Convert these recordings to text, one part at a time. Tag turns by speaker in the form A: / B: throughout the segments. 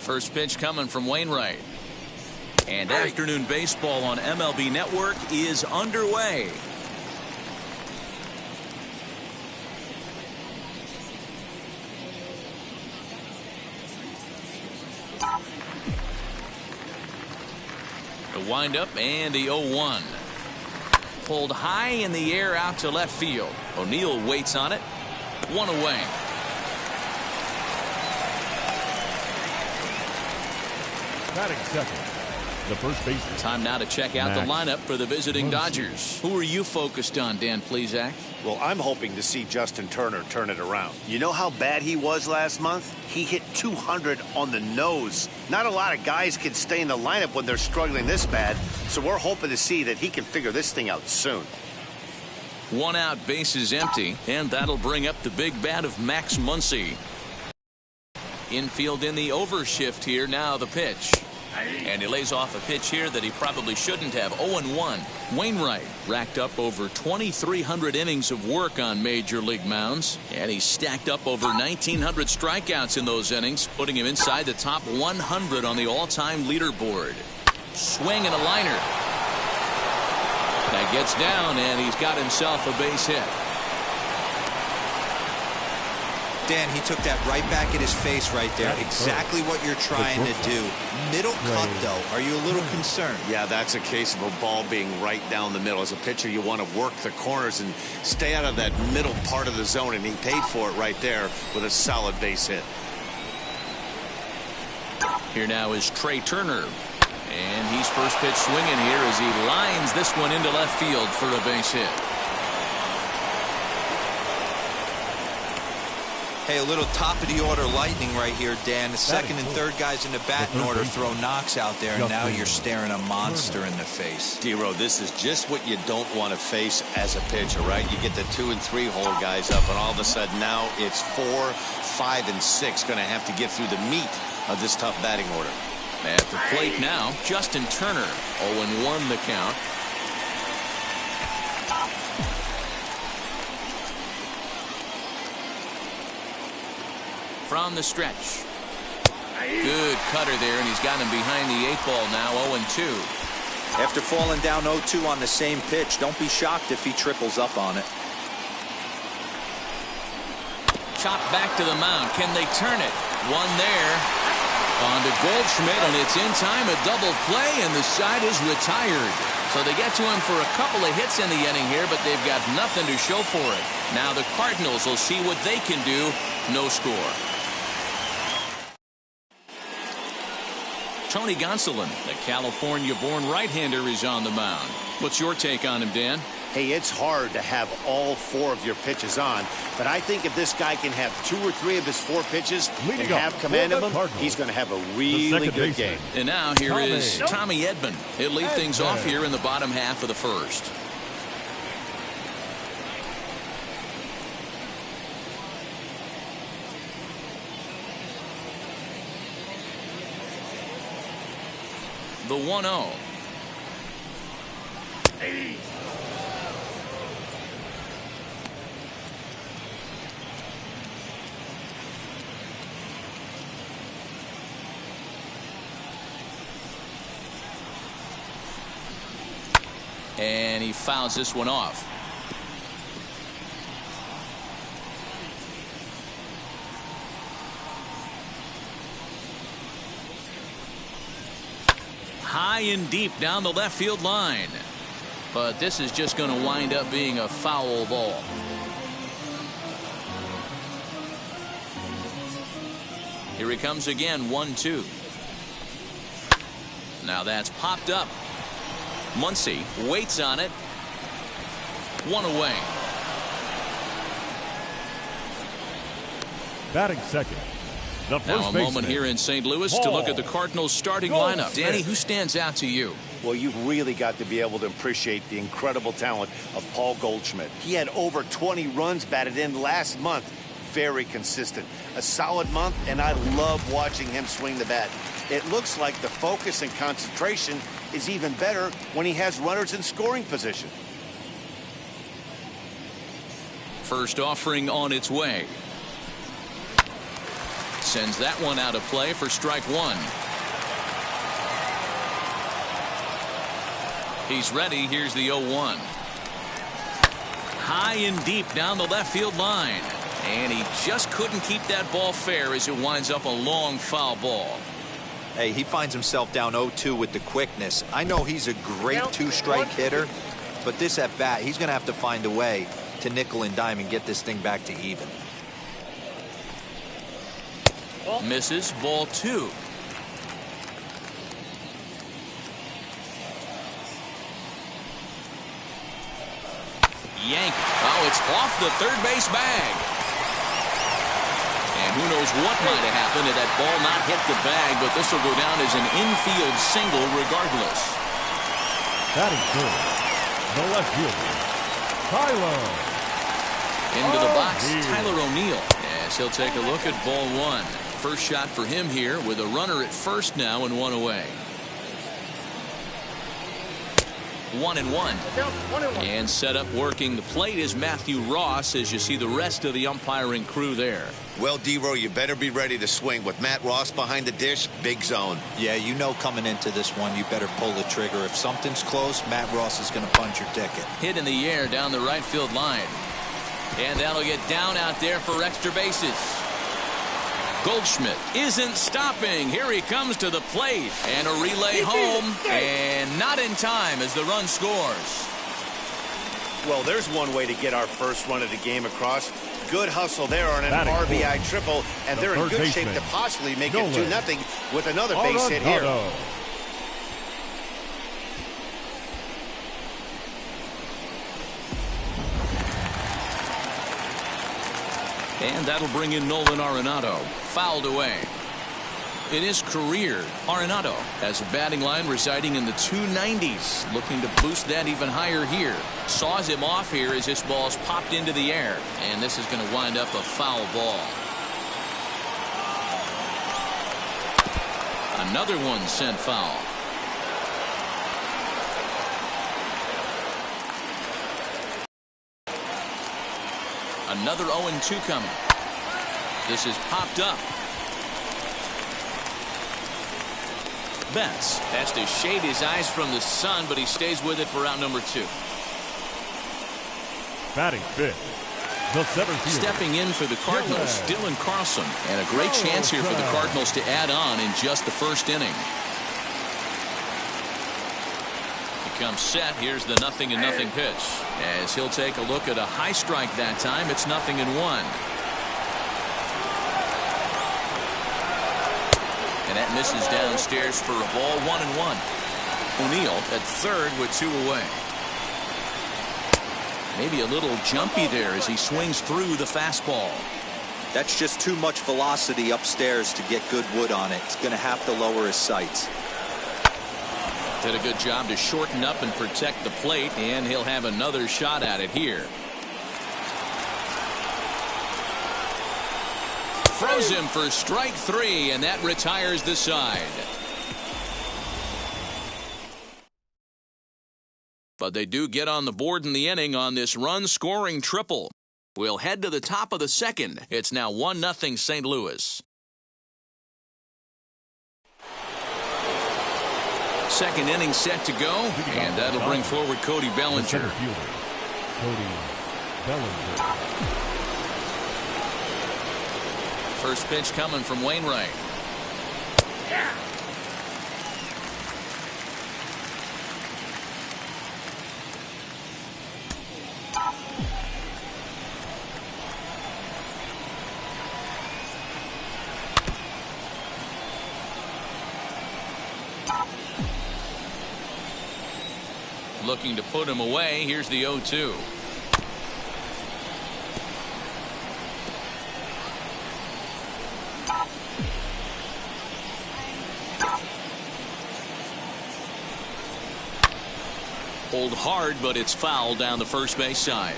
A: First pitch coming from Wainwright. And afternoon baseball on MLB Network is underway. The windup and the 0-1. Pulled high in the air out to left field. O'Neill waits on it. One away.
B: Batting second, the first baseman.
A: Time now to check out the lineup for the visiting Dodgers. Who are you focused on, Dan Plesac?
C: Well, I'm hoping to see Justin Turner turn it around. You know how bad he was last month? He hit 200 on the nose. Not a lot of guys can stay in the lineup when they're struggling this bad, so we're hoping to see that he can figure this thing out soon.
A: One out, bases empty, and that'll bring up the big bat of Max Muncy. Infield in the overshift here. Now the pitch. And he lays off a pitch here that he probably shouldn't have. 0-1. Wainwright racked up over 2,300 innings of work on major league mounds. And he stacked up over 1,900 strikeouts in those innings, putting him inside the top 100 on the all-time leaderboard. Swing and a liner. That gets down, and he's got himself a base hit.
D: Dan, he took that right back at his face right there. Exactly what you're trying to do. Middle cut, though. Are you a little concerned?
C: Yeah, that's a case of a ball being right down the middle. As a pitcher, you want to work the corners and stay out of that middle part of the zone, and he paid for it right there with a solid base hit.
A: Here now is Trey Turner. And he's first pitch swinging here as he lines this one into left field for a base hit.
D: Hey, a little top of the order lightning right here, Dan. The second and third guys in the batting order throw knocks out there, and now you're staring a monster in the face.
C: D-Row, this is just what you don't want to face as a pitcher, right? You get the 2 and 3 hole guys up, and all of a sudden now it's 4, 5, and 6 going to have to get through the meat of this tough batting order.
A: At the plate now, Justin Turner. 0-1 the count. From the stretch. Good cutter there, and he's got him behind the 8 ball now. 0-2.
D: After falling down 0-2 on the same pitch, don't be shocked if he triples up on it.
A: Chopped back to the mound. Can they turn it? One there. On to Goldschmidt, and it's in time. A double play, and the side is retired. So they get to him for a couple of hits in the inning here, but they've got nothing to show for it. Now the Cardinals will see what they can do. No score. Tony Gonsolin, the California-born right-hander, is on the mound. What's your take on him, Dan?
C: Hey, it's hard to have all 4 of your pitches on, but I think if this guy can have 2 or 3 of his 4 pitches and have command of them, he's going to have a really good game.
A: And now here is Tommy Edman. He'll lead things off here in the bottom half of the first. The 1-0. And he fouls this one off. High and deep down the left field line. But this is just going to wind up being a foul ball. Here he comes again. 1-2. Now that's popped up. Muncy waits on it. One away.
B: Batting second, the first
A: now a moment here in St. Louis to look at the Cardinals starting lineup. Danny, who stands out to you?
C: Well, you've really got to be able to appreciate the incredible talent of Paul Goldschmidt. He had over 20 runs batted in last month. Very consistent. A solid month, and I love watching him swing the bat. It looks like the focus and concentration is even better when he has runners in scoring position.
A: First offering on its way. sends that one out of play for strike one. He's ready. Here's the 0-1. High and deep down the left field line. And he just couldn't keep that ball fair as it winds up a long foul ball.
D: Hey, he finds himself down 0-2 with the quickness. I know he's a great two-strike hitter, but this at bat, he's going to have to find a way to nickel and dime and get this thing back to even.
A: Misses, ball two. Yank. Oh, it's off the third base bag. And who knows what might have happened had that ball not hit the bag, but this will go down as an infield single regardless.
B: Batting third, the left fielder, Tyler.
A: Into the box, Tyler O'Neill. As he'll take a look at ball one. First shot for him here with a runner at first now and one away. 1-1. And set up working the plate is Matthew Ross as you see the rest of the umpiring crew there.
C: Well, D-Row, you better be ready to swing. With Matt Ross behind the dish, big zone.
D: Yeah, you know coming into this one, you better pull the trigger. If something's close, Matt Ross is going to punch your ticket.
A: Hit in the air down the right field line. And that'll get down out there for extra bases. Goldschmidt isn't stopping. Here he comes to the plate. And a relay home. And not in time as the run scores.
C: Well, there's one way to get our first run of the game across. Good hustle there on an
B: Batting
C: RBI
B: fourth.
C: triple. And they're in good shape to possibly make it 2-0 with another base hit here.
A: And that'll bring in Nolan Arenado. Fouled away. In his career, Arenado has a batting line residing in the 290s. Looking to boost that even higher here. Saws him off here as this ball's popped into the air. And this is going to wind up a foul ball. Another one sent foul. Another 0-2 coming. This is popped up. Betts has to shade his eyes from the sun, but he stays with it for out number two.
B: Batting fifth, the seventh fielder.
A: Stepping in for the Cardinals, Dylan Carlson. And a great chance here for the Cardinals to add on in just the first inning. Comes set. Here's the 0-0 pitch as he'll take a look at a high strike that time. It's 0-1. And that misses downstairs for a ball. 1-1. O'Neill at third with two away. Maybe a little jumpy there as he swings through the fastball.
D: That's just too much velocity upstairs to get good wood on it. He's going to have to lower his sights.
A: Did a good job to shorten up and protect the plate, and he'll have another shot at it here. Froze him for strike three, and that retires the side. But they do get on the board in the inning on this run-scoring triple. We'll head to the top of the second. It's now 1-0 St. Louis. Second inning set to go, and that'll bring forward Cody Bellinger.
B: Center fielder, Cody Bellinger.
A: First pitch coming from Wainwright. Looking to put him away. Here's the 0-2. Hold hard, but it's foul down the first base side.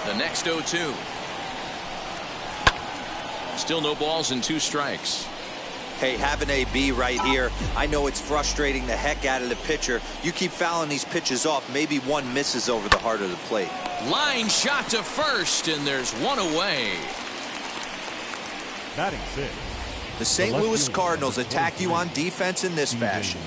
A: The next 0-2. Still no balls and two strikes.
D: Hey, have an AB right here. I know it's frustrating the heck out of the pitcher. You keep fouling these pitches off, maybe one misses over the heart of the plate.
A: Line shot to first, and there's one away.
B: Batting 6.
D: The St. Louis Cardinals attack you on defense in this fashion.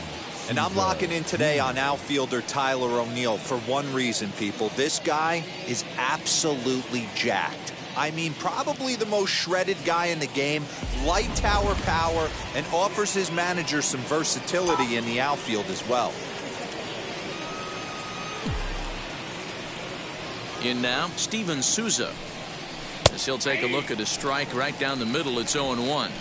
D: And I'm locking in today on outfielder Tyler O'Neill for one reason, people. This guy is absolutely jacked. I mean, probably the most shredded guy in the game, light tower power, and offers his manager some versatility in the outfield as well.
A: In now, Steven Souza. As he'll take a look at a strike right down the middle, it's 0-1.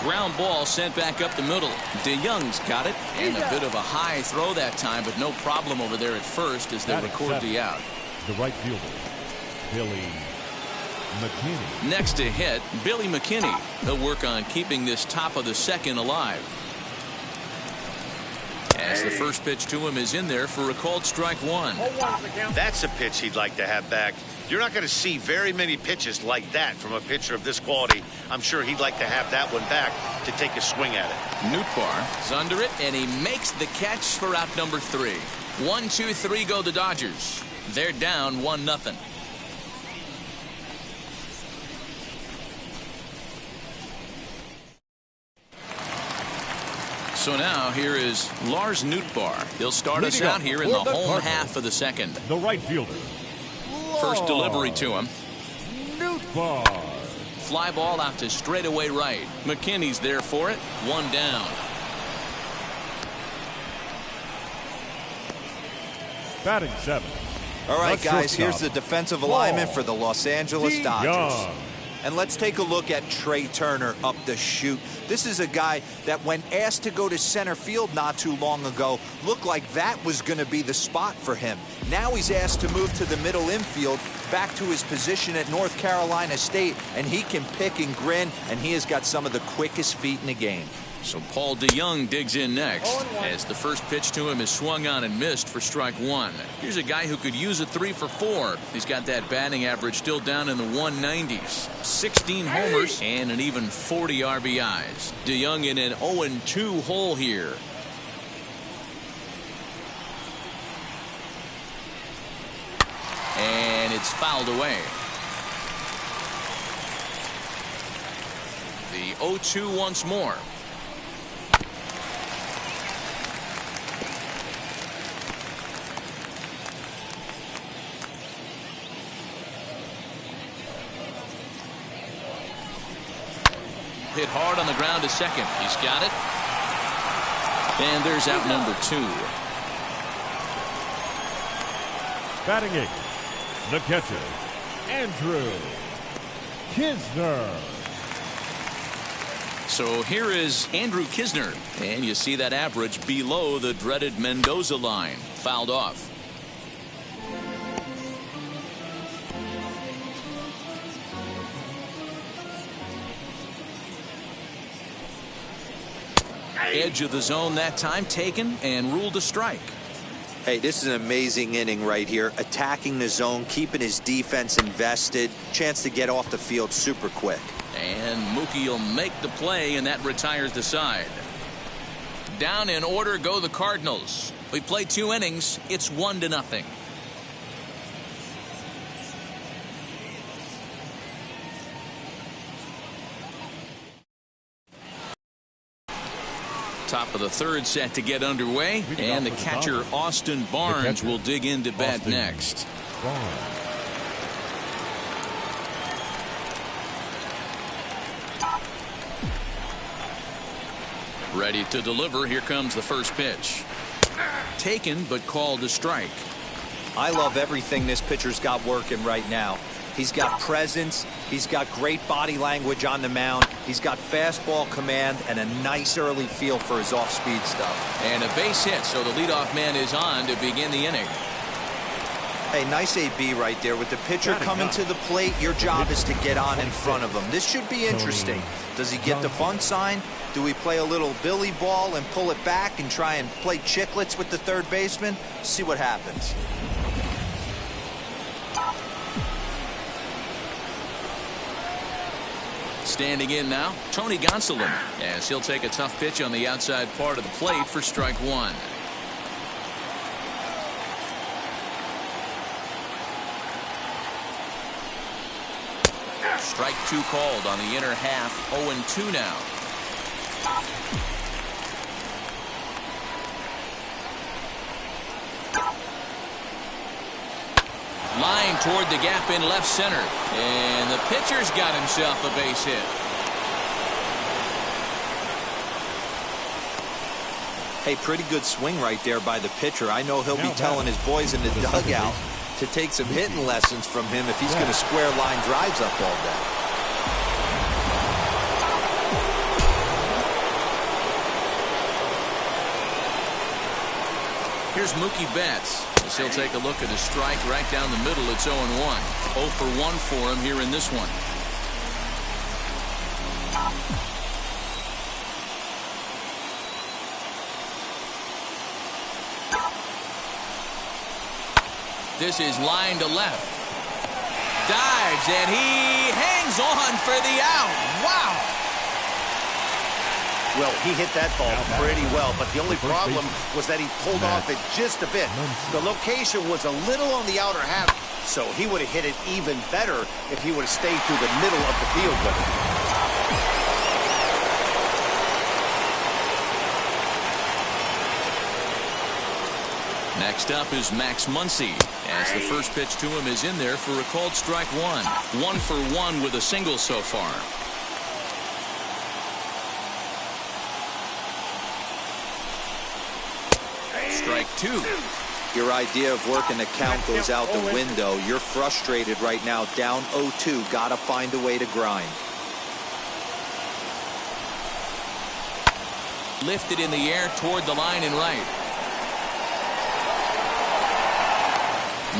A: Ground ball sent back up the middle. DeYoung's got it, and a bit of a high throw that time, but no problem over there at first as they record the out.
B: The right fielder, Billy McKinney.
A: Next to hit, Billy McKinney. He'll work on keeping this top of the second alive. As the first pitch to him is in there for a called strike one.
C: That's a pitch he'd like to have back. You're not going to see very many pitches like that from a pitcher of this quality. I'm sure he'd like to have that one back to take a swing at it.
A: Nootbaar is under it, and he makes the catch for out number 3. 1-2-3 go the Dodgers. They're down 1-0. So now here is Lars Nootbaar. He'll start us out here in the home half of the second.
B: The right fielder.
A: First delivery to him.
B: Nootbaar.
A: Fly ball out to straightaway right. McKinney's there for it. One down.
B: Batting 7.
D: All right, guys, here's the defensive alignment for the Los Angeles Dodgers. And let's take a look at Trey Turner up the chute. This is a guy that when asked to go to center field not too long ago, looked like that was going to be the spot for him. Now he's asked to move to the middle infield, back to his position at North Carolina State, and he can pick and grin, and he has got some of the quickest feet in the game.
A: So Paul DeYoung digs in next as the first pitch to him is swung on and missed for strike one. Here's a guy who could use a 3 for 4. He's got that batting average still down in the 190s. 16 homers and an even 40 RBIs. DeYoung in an 0-2 hole here. And it's fouled away. The 0-2 once more. Hit hard on the ground to second. He's got it. And there's out number 2.
B: Batting 8. The catcher, Andrew Knizner.
A: So here is Andrew Knizner. And you see that average below the dreaded Mendoza line. Fouled off. Edge of the zone that time taken and ruled a strike.
D: Hey, this is an amazing inning right here. Attacking the zone, keeping his defense invested. Chance to get off the field super quick.
A: And Mookie will make the play, and that retires the side. Down in order go the Cardinals. We play 2 innings. It's 1-0. Top of the third set to get underway, and the catcher Austin Barnes will dig into bat next. Ready to deliver. Here comes the first pitch. Taken but called a strike.
D: I love everything this pitcher's got working right now. He's got presence. He's got great body language on the mound. He's got fastball command and a nice early feel for his off-speed stuff.
A: And a base hit, so the leadoff man is on to begin the inning.
D: Hey, nice AB right there. With the pitcher coming to the plate, your job is to get on in front of him. This should be interesting. Does he get the bunt sign? Do we play a little billy ball and pull it back and try and play chicklets with the third baseman? See what happens.
A: Standing in now, Tony Gonsolin, as he'll take a tough pitch on the outside part of the plate for strike one. Strike two called on the inner half. 0-2 now. Line toward the gap in left center. And the pitcher's got himself a base hit.
D: Hey, pretty good swing right there by the pitcher. I know he'll be telling his boys in the dugout to take some hitting lessons from him if he's going to square line drives up all day.
A: Here's Mookie Betts. As he'll take a look at a strike right down the middle. It's 0-1. 0 for 1 for him here in this one. This is line to left. Dives, and he hangs on for the out. Wow.
C: Well, he hit that ball pretty well, but the only problem was that he pulled off it just a bit. The location was a little on the outer half, so he would have hit it even better if he would have stayed through the middle of the field with it.
A: Next up is Max Muncy, as the first pitch to him is in there for a called strike one. 1 for 1 with a single so far. Strike two.
D: Your idea of working the count goes out the window. You're frustrated right now, down 0-2. Gotta find a way to grind.
A: Lifted in the air toward the line and right.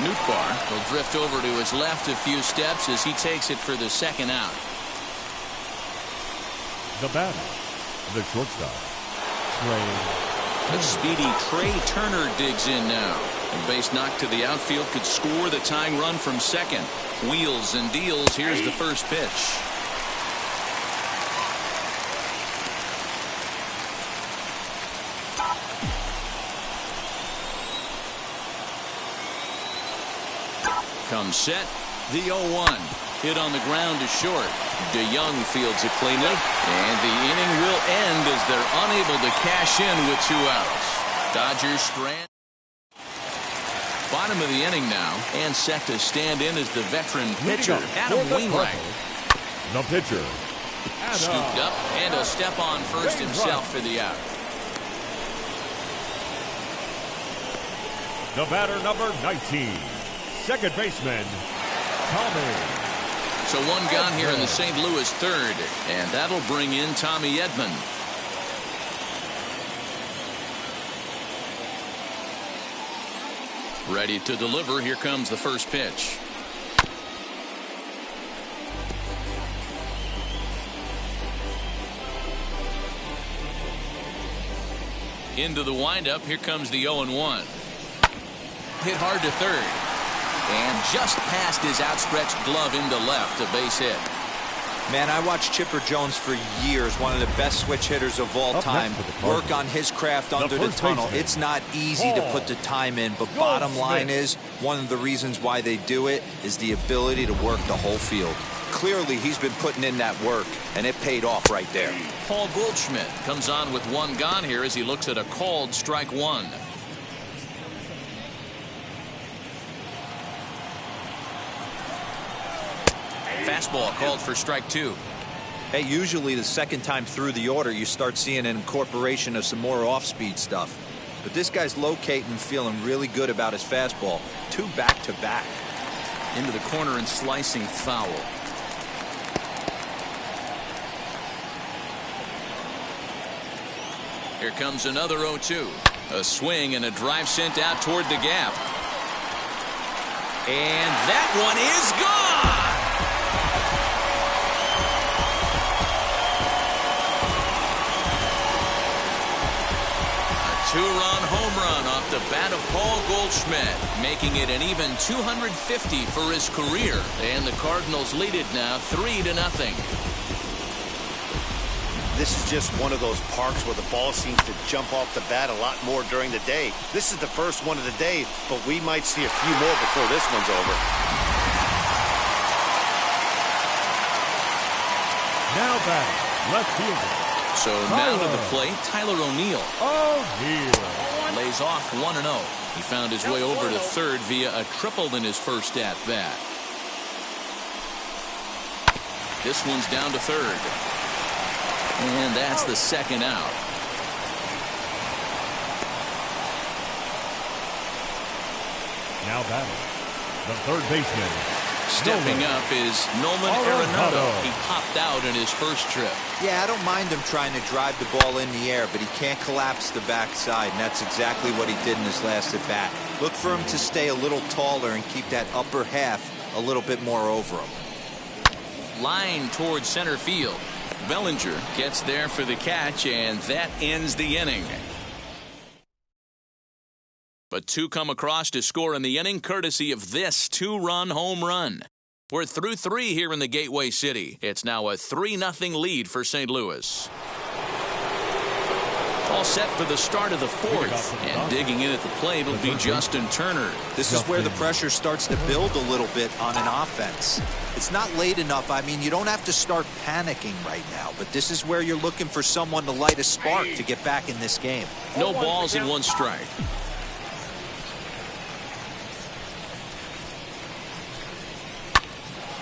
A: Nootbaar will drift over to his left a few steps as he takes it for the second out.
B: The batter, the shortstop,
A: The speedy Trey Turner digs in now. A base knock to the outfield could score the tying run from second. Wheels and deals. Here's the first pitch. Comes set. The 0-1. Hit on the ground is short. DeYoung fields it cleanly. And the inning will end as they're unable to cash in with 2 outs. Dodgers strand. Bottom of the inning now. And set to stand in as the veteran pitcher, Adam Wainwright.
B: The pitcher,
A: Scooped up, and he'll step on first himself for the out.
B: the batter, number 19, second baseman, Tommy.
A: So one gone here in the St. Louis third, and that'll bring in Tommy Edman. Ready to deliver. Here comes the first pitch. Into the windup. Here comes the 0-1. Hit hard to third. And just past his outstretched glove into left, a base hit.
D: Man, I watched Chipper Jones for years, one of the best switch hitters of all time. Work on his craft under the tunnel. It's not easy to put the time in, but bottom line is, one of the reasons why they do it is the ability to work the whole field. Clearly, he's been putting in that work, and it paid off right there.
A: Paul Goldschmidt comes on with one gone here as he looks at a called strike one. Fastball called for strike two.
D: Hey, usually the second time through the order, you start seeing an incorporation of some more off-speed stuff. But this guy's locating and feeling really good about his fastball. 2 back-to-back.
A: Into the corner and slicing foul. Here comes another 0-2. A swing and a drive sent out toward the gap. And that one is gone. A two-run home run off the bat of Paul Goldschmidt, making it an even 250 for his career. And the Cardinals lead it now 3-0.
C: This is just one of those parks where the ball seems to jump off the bat a lot more during the day. This is the first one of the day, but we might see a few more before this one's over.
B: Now batting, left fielder.
A: So now to the plate, Tyler O'Neill. Lays off 1-0. He found his way over to third via a triple in his first at-bat. This one's down to third. And that's the second out.
B: Now batting, the third baseman.
A: Stepping up is Nolan Arenado. He popped out in his first trip.
D: Yeah, I don't mind him trying to drive the ball in the air, but he can't collapse the backside, and that's exactly what he did in his last at-bat. Look for him to stay a little taller and keep that upper half a little bit more over him.
A: Line towards center field. Bellinger gets there for the catch, and that ends the inning. But two come across to score in the inning, courtesy of this two-run home run. We're through three here in the Gateway City. It's now a 3-0 lead for St. Louis. All set for the start of the fourth, and digging in at the plate will be Justin Turner.
D: This is where the pressure starts to build a little bit on an offense. It's not late enough. I mean, you don't have to start panicking right now, but this is where you're looking for someone to light a spark to get back in this game.
A: No balls and one strike.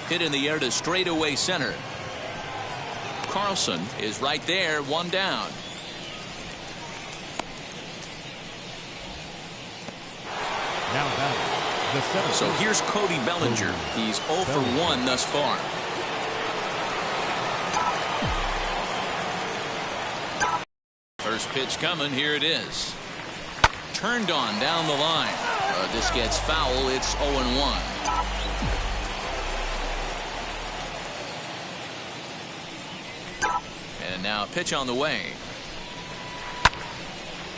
A: Hit in the air to straightaway center. Carlson is right there, one down.
B: Now batting, the seventh.
A: So here's Cody Bellinger. He's 0 for 1 thus far. First pitch coming. Here it is. Turned on down the line. This gets foul. It's 0-1. And now a pitch on the way.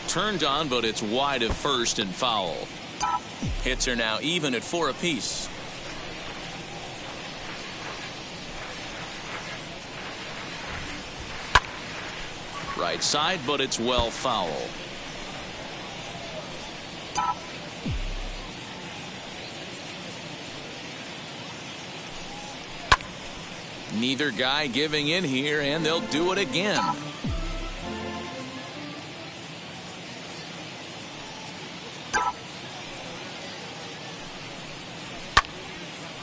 A: Turned on, but it's wide of first and foul. Hits are now even at 4 apiece. Right side, but it's well foul. Neither guy giving in here, and they'll do it again.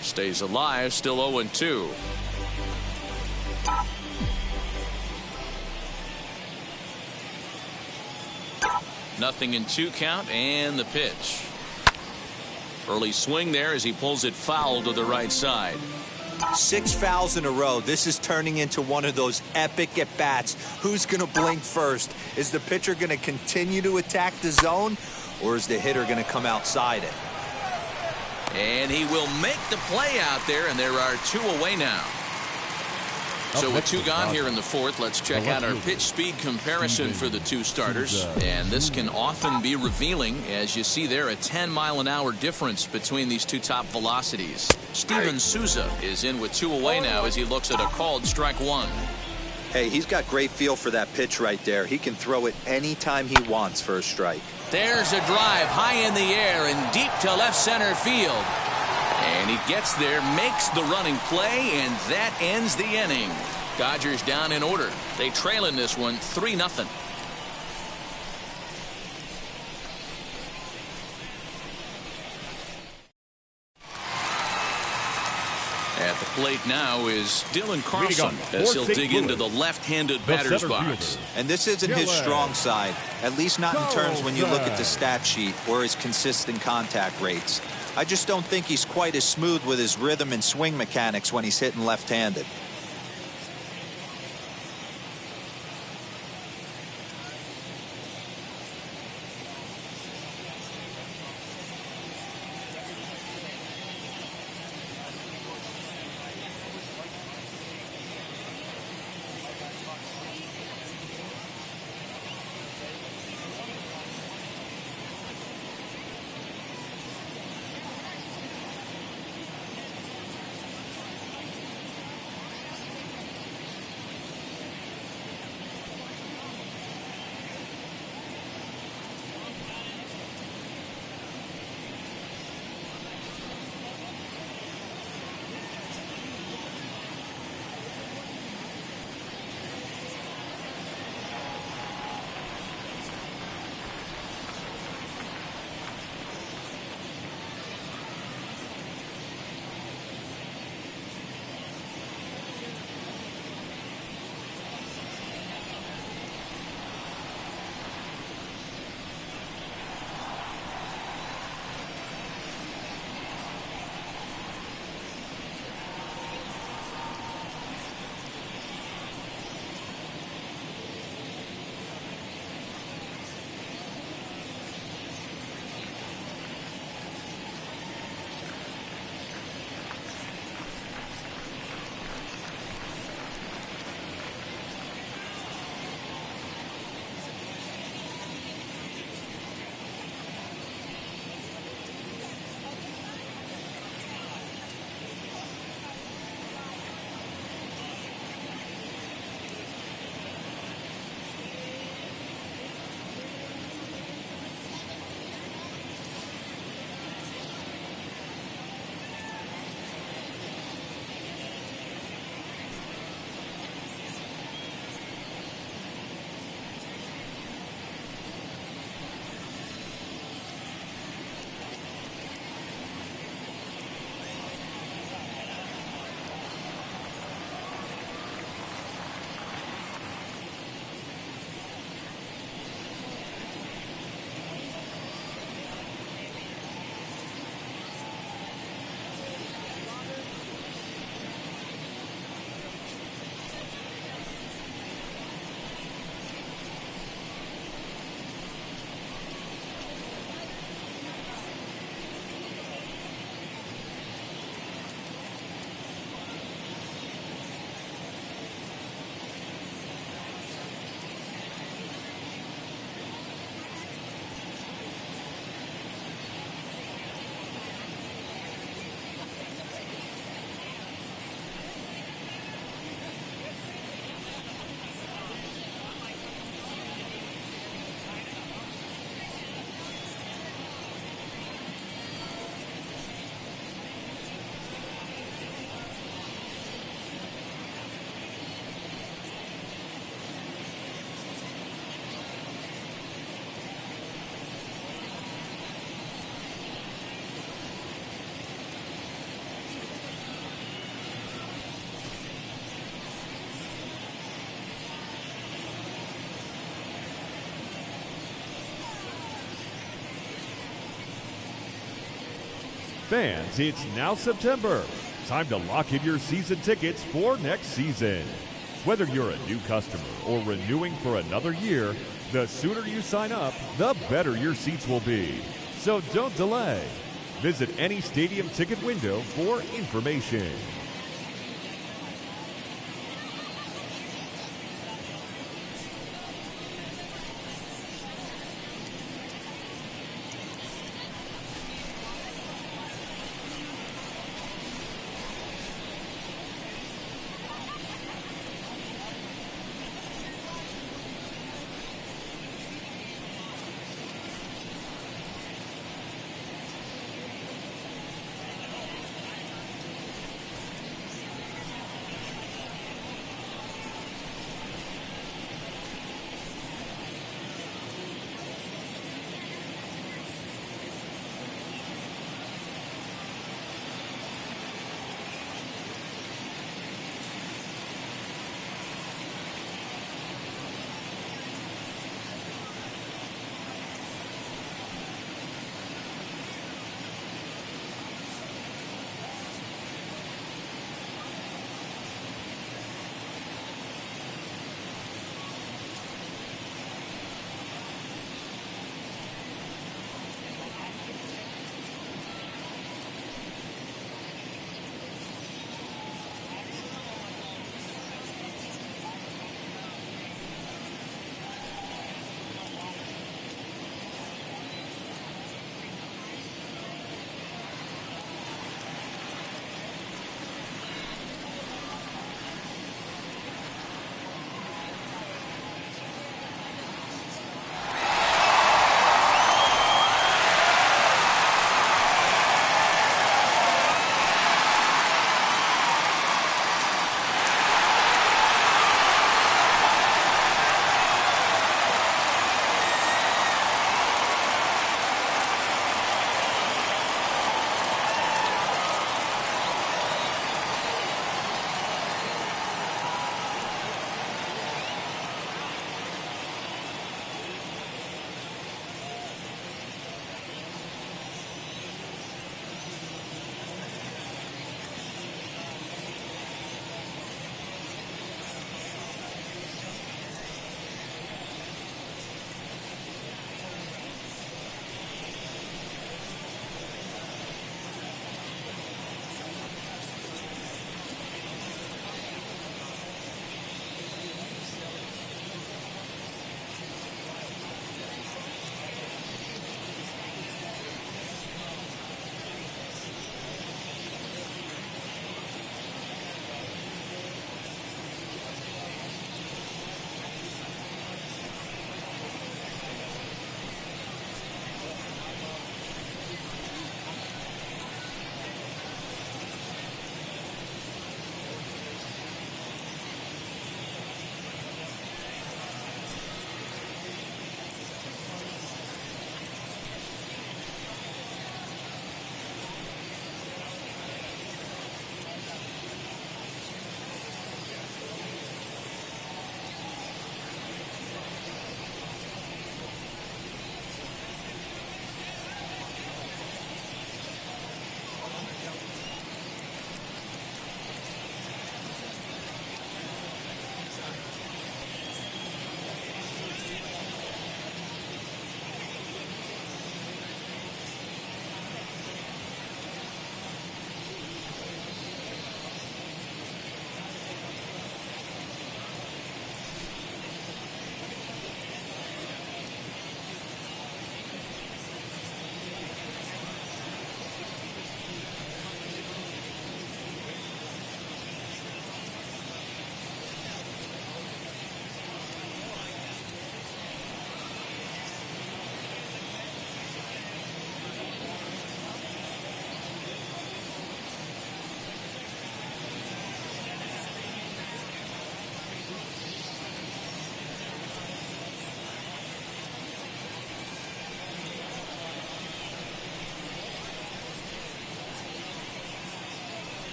A: Stays alive, still 0-2. Nothing in 2 count, and the pitch. Early swing there as he pulls it foul to the right side.
D: 6 fouls in a row. This is turning into one of those epic at-bats. Who's going to blink first? Is the pitcher going to continue to attack the zone, or is the hitter going to come outside it?
A: And he will make the play out there, and there are 2 away now. So with 2 gone here in the fourth, let's check out our pitch speed comparison for the 2 starters. And this can often be revealing, as you see there, a 10-mile-an-hour difference between these 2 top velocities. Steven Souza is in with 2 away now as he looks at a called strike 1.
D: Hey, he's got great feel for that pitch right there. He can throw it anytime he wants for a strike.
A: There's a drive high in the air and deep to left center field. And he gets there, makes the running play, and that ends the inning. Dodgers down in order. They trail in this one 3-0. At the plate now is Dylan Carlson as he'll dig into the left-handed batter's box.
D: And this isn't his strong side, at least not in terms when you look at the stat sheet or his consistent contact rates. I just don't think he's quite as smooth with his rhythm and swing mechanics when he's hitting left-handed.
B: Fans, it's now September. Time to lock in your season tickets for next season. Whether you're a new customer or renewing for another year, the sooner you sign up, the better your seats will be. So don't delay. Visit any stadium ticket window for information.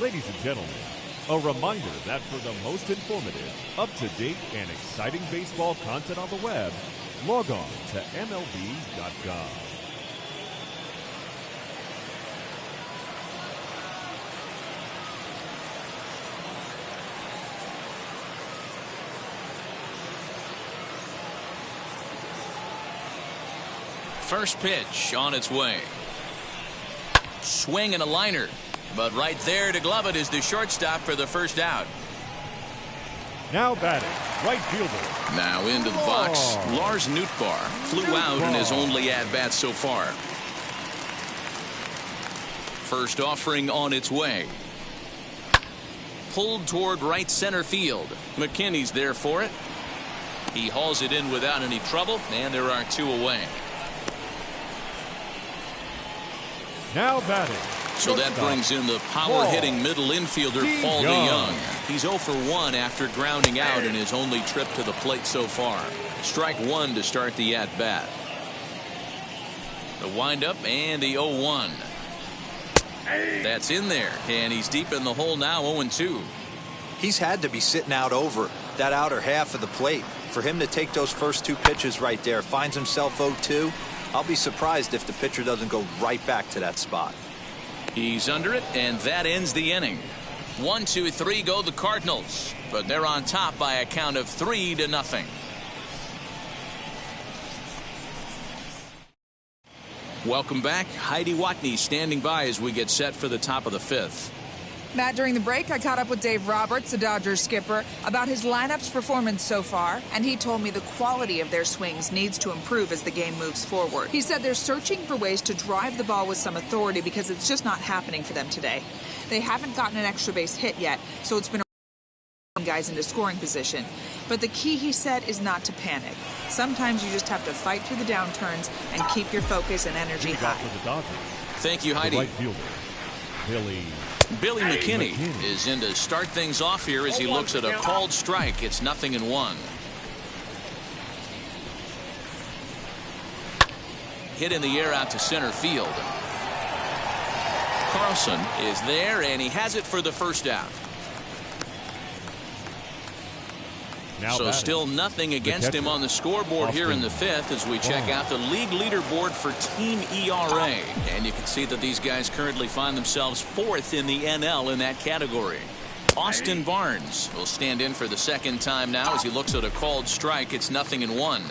B: Ladies and gentlemen, A reminder that for the most informative, up-to-date, and exciting baseball content on the web, log on to MLB.com.
A: First pitch on its way. Swing and a liner. But right there to glove it is the shortstop for the first out.
B: Now batting, right fielder.
A: Now into the box. Lars Nootbaar flew out in his only at-bat so far. First offering on its way. Pulled toward right center field. McKinney's there for it. He hauls it in without any trouble, and there are 2 away.
B: Now batting.
A: So that brings in the power-hitting middle infielder, Paul DeYoung. He's 0 for 1 after grounding out in his only trip to the plate so far. Strike 1 to start the at-bat. The windup and the 0-1. That's in there, and he's deep in the hole now, 0-2.
D: He's had to be sitting out over that outer half of the plate. For him to take those first 2 pitches right there, finds himself 0-2. I'll be surprised if the pitcher doesn't go right back to that spot.
A: He's under it, and that ends the inning. 1, 2, 3 go the Cardinals, but they're on top by a count of 3-0. Welcome back. Heidi Watney standing by as we get set for the top of the 5th.
E: Matt, during the break, I caught up with Dave Roberts, the Dodgers skipper, about his lineup's performance so far, and he told me the quality of their swings needs to improve as the game moves forward. He said they're searching for ways to drive the ball with some authority because it's just not happening for them today. They haven't gotten an extra base hit yet, so it's been guys into scoring position. But the key, he said, is not to panic. Sometimes you just have to fight through the downturns and keep your focus and energy high.
A: Thank you, Heidi.
B: Right fielder,
A: Billy McKinney is in to start things off here as he looks at a called strike. It's 0-1. Hit in the air out to center field. Carlson is there, and he has it for the first out. So still nothing against him on the scoreboard here in the 5th as we check out the league leaderboard for team ERA. And you can see that these guys currently find themselves 4th in the NL in that category. Austin Barnes will stand in for the second time now as he looks at a called strike. It's 0-1.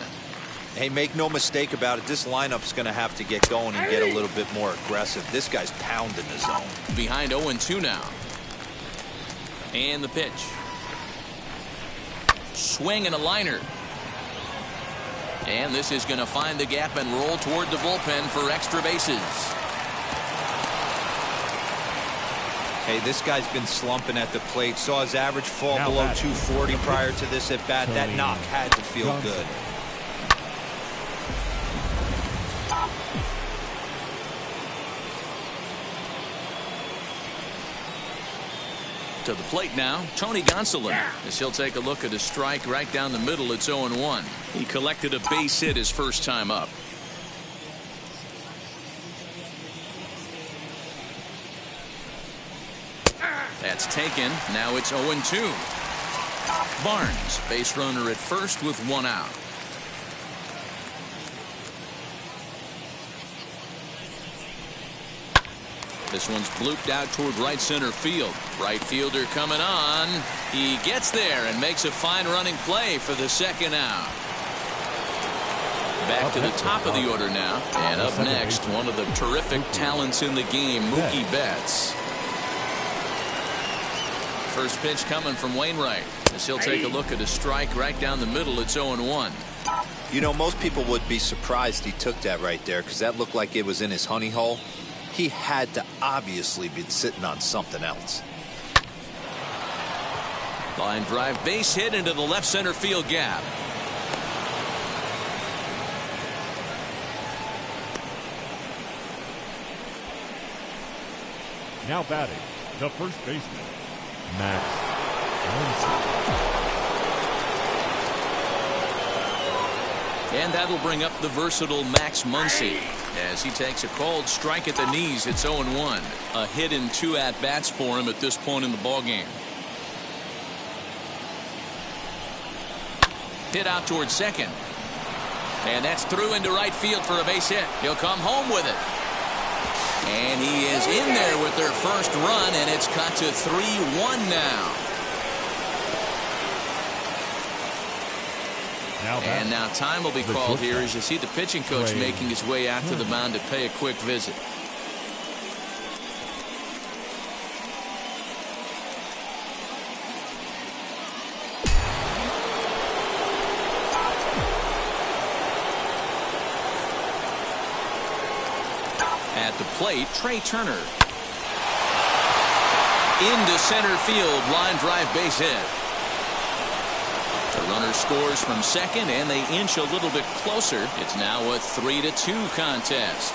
D: Hey, make no mistake about it. This lineup's going to have to get going and get a little bit more aggressive. This guy's pounding the zone.
A: Behind 0-2 now. And the pitch. Swing and a liner. And this is going to find the gap and roll toward the bullpen for extra bases.
D: Hey, this guy's been slumping at the plate. Saw his average fall below 240 prior to this at bat. That knock had to feel good.
A: To the plate now, Tony Gonsolin, as he'll take a look at a strike right down the middle. It's 0-1. He collected a base hit his first time up. That's taken. Now it's 0-2. Barnes, base runner at first with 1 out. This one's blooped out toward right center field. Right fielder coming on. He gets there and makes a fine running play for the second out. Back to the top of the order now. And up next, one of the terrific talents in the game, Mookie Betts. First pitch coming from Wainwright as he'll take a look at a strike right down the middle. It's 0-1.
D: You know, most people would be surprised he took that right there because that looked like it was in his honey hole. He had to obviously be sitting on something else.
A: Line drive base hit into the left center field gap.
B: Now batting, the first baseman, Max Muncy.
A: And that'll bring up the versatile Max Muncy as he takes a called strike at the knees. It's 0-1. A hit in 2 at-bats for him at this point in the ballgame. hit out towards second. And that's through into right field for a base hit. He'll come home with it. And he is in there with their first run, and it's cut to 3-1 now. And now time will be called here as you see the pitching coach making his way out to the mound to pay a quick visit. At the plate, Trey Turner. Into center field, line drive base hit. The runner scores from second, and they inch a little bit closer. It's now a 3-2 contest.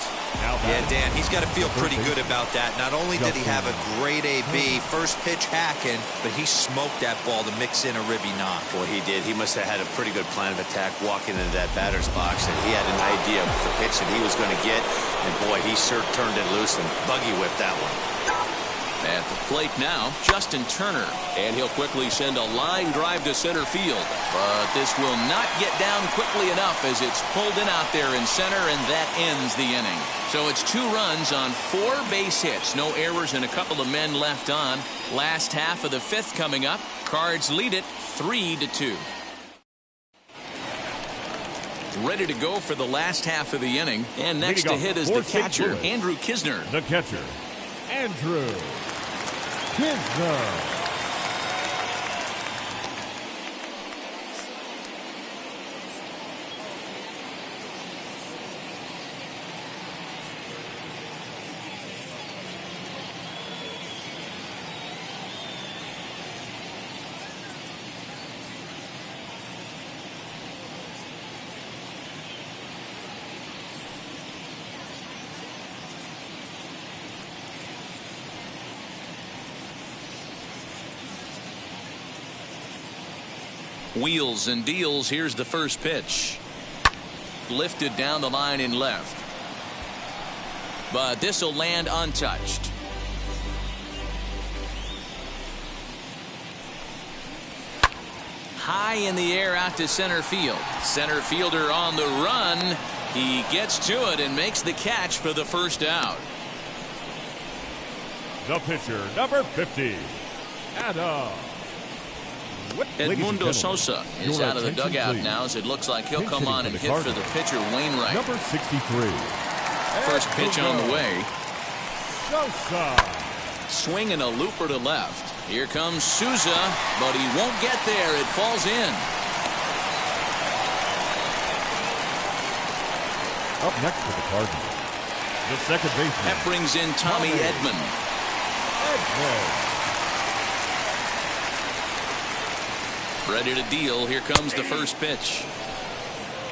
D: Yeah, Dan, he's got to feel pretty good about that. Not only did he have a great AB, first pitch hacking, but he smoked that ball to mix in a ribby knock.
C: Boy, he did. He must have had a pretty good plan of attack walking into that batter's box, and he had an idea of the pitch that he was going to get. And boy, he sure turned it loose and buggy whipped that one.
A: At the plate now, Justin Turner. And he'll quickly send a line drive to center field. But this will not get down quickly enough as it's pulled in out there in center, and that ends the inning. So it's 2 runs on 4 base hits. No errors and a couple of men left on. Last half of the 5th coming up. Cards lead it 3-2. Ready to go for the last half of the inning. And next to hit is the catcher, Andrew Kisner.
B: The catcher, Andrew Kisner.
A: Wheels and deals. Here's the first pitch. Lifted down the line in left. But this will land untouched. High in the air out to center field. Center fielder on the run. He gets to it and makes the catch for the first out.
B: The pitcher, number 50, Adam.
A: Edmundo Sosa is out of the dugout now, as it looks like he'll come on and hit for the pitcher, Wainwright.
B: Number 63.
A: First pitch on the way.
B: Sosa.
A: Swinging a looper to left. Here comes Souza, but he won't get there. It falls in.
B: Up next for the Cardinals, the second baseman.
A: That brings in Tommy Edman. Ready to deal. Here comes the first pitch.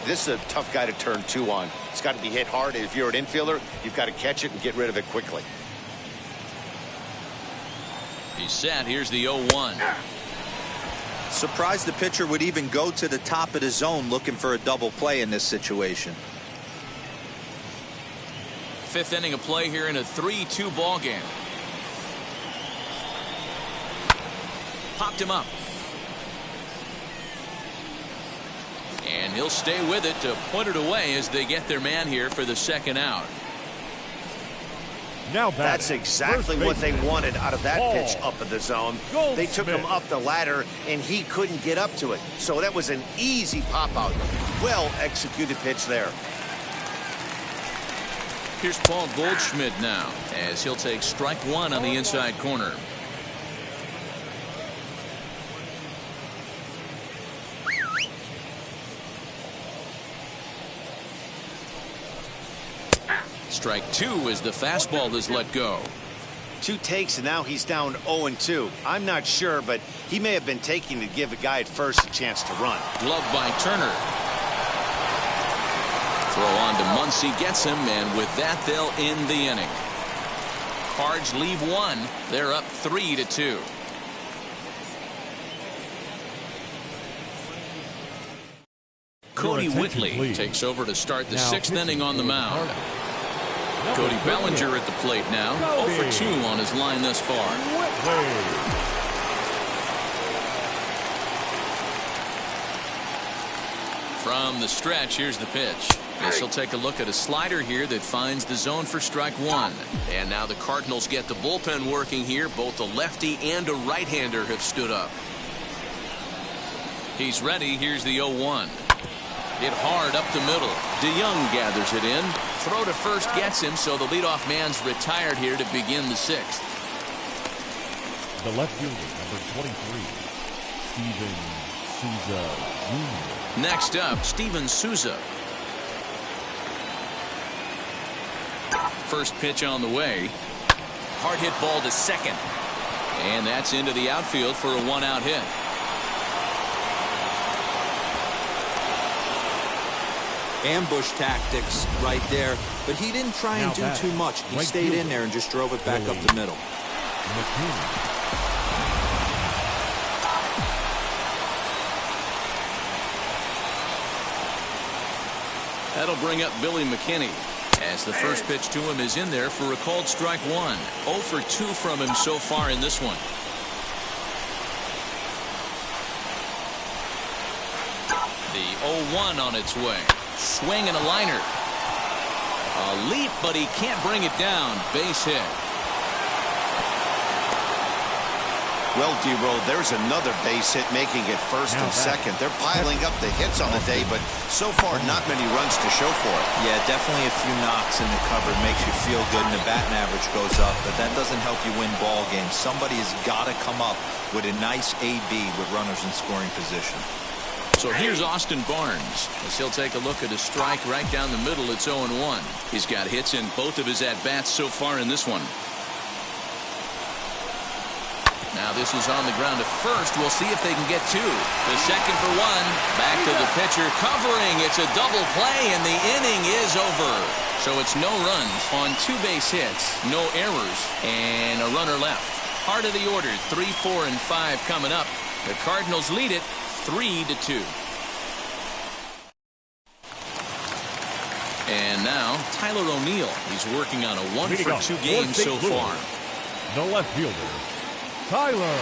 C: This is a tough guy to turn 2 on. It's got to be hit hard. If you're an infielder, you've got to catch it and get rid of it quickly.
A: He's set. Here's the 0-1.
D: Surprised the pitcher would even go to the top of the zone looking for a double play in this situation.
A: 5th inning of play here in a 3-2 ball game. Popped him up. And he'll stay with it to put it away as they get their man here for the second out.
C: Now that's exactly what they wanted out of that pitch up in the zone. They took him up the ladder, and he couldn't get up to it. So that was an easy pop-out. Well executed pitch there.
A: Here's Paul Goldschmidt now, as he'll take strike 1 on the inside corner. Strike 2 as the fastball is let go.
C: 2 takes, and now he's down 0-2. I'm not sure, but he may have been taking to give a guy at first a chance to run.
A: Gloved by Turner. Throw on to Muncy, gets him, and with that they'll end the inning. Cards leave 1. They're up 3-2. Cody Whitley takes over to start the 6th inning on the mound. Cody Bellinger at the plate now. 0 for 2 on his line thus far. From the stretch, here's the pitch. This will take a look at a slider here that finds the zone for strike one. And now the Cardinals get the bullpen working here. Both a lefty and a right-hander have stood up. He's ready. Here's the 0-1. Hit hard up the middle. DeYoung gathers it in. Throw to first gets him, so the leadoff man's retired here to begin the sixth.
B: The left fielder, number 23, Steven Souza Jr.
A: Next up, Steven Souza. First pitch on the way. Hard hit ball to second. And that's into the outfield for a one-out hit.
D: Ambush tactics right there, but he didn't try and do too much. He stayed in there and just drove it back up the middle.
A: That'll bring up Billy McKinney, as the first pitch to him is in there for a called strike one. 0 for 2 from him so far in this one. The 0-1 on its way. Swing and a liner. A leap, but he can't bring it down. Base hit.
C: Well, D-Roll, there's another base hit, making it first and second. They're piling up the hits on the day, but so far not many runs to show for it.
D: Yeah, definitely a few knocks in the cupboard makes you feel good, and the batting average goes up, but that doesn't help you win ball games. Somebody has got to come up with a nice AB with runners in scoring position.
A: So here's Austin Barnes, as he'll take a look at a strike right down the middle. It's 0-1. He's got hits in both of his at-bats so far in this one. Now this is on the ground to first. We'll see if they can get two. The second for one. Back to the pitcher covering. It's a double play, and the inning is over. So it's no runs on 2 base hits, no errors, and a runner left. Heart of the order, 3, 4, and 5 coming up. The Cardinals lead it 3-2. And now Tyler O'Neill. He's working on a 1 for 2 game so far.
B: The left fielder, Tyler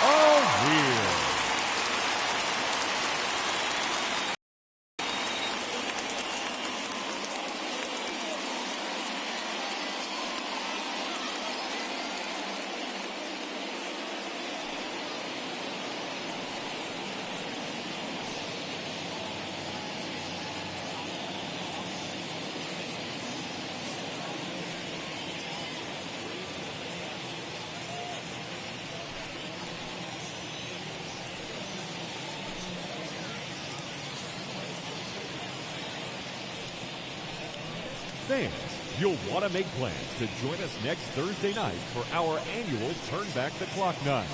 B: O'Neill. Fans, you'll want to make plans to join us next Thursday night for our annual Turn Back the Clock night.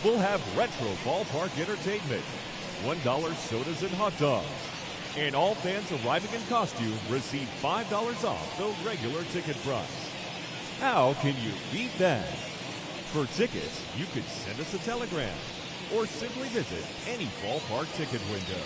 B: We'll have retro ballpark entertainment, $1 sodas and hot dogs, and all fans arriving in costume receive $5 off the regular ticket price. How can you beat that? For tickets, you could send us a telegram or simply visit any ballpark ticket window.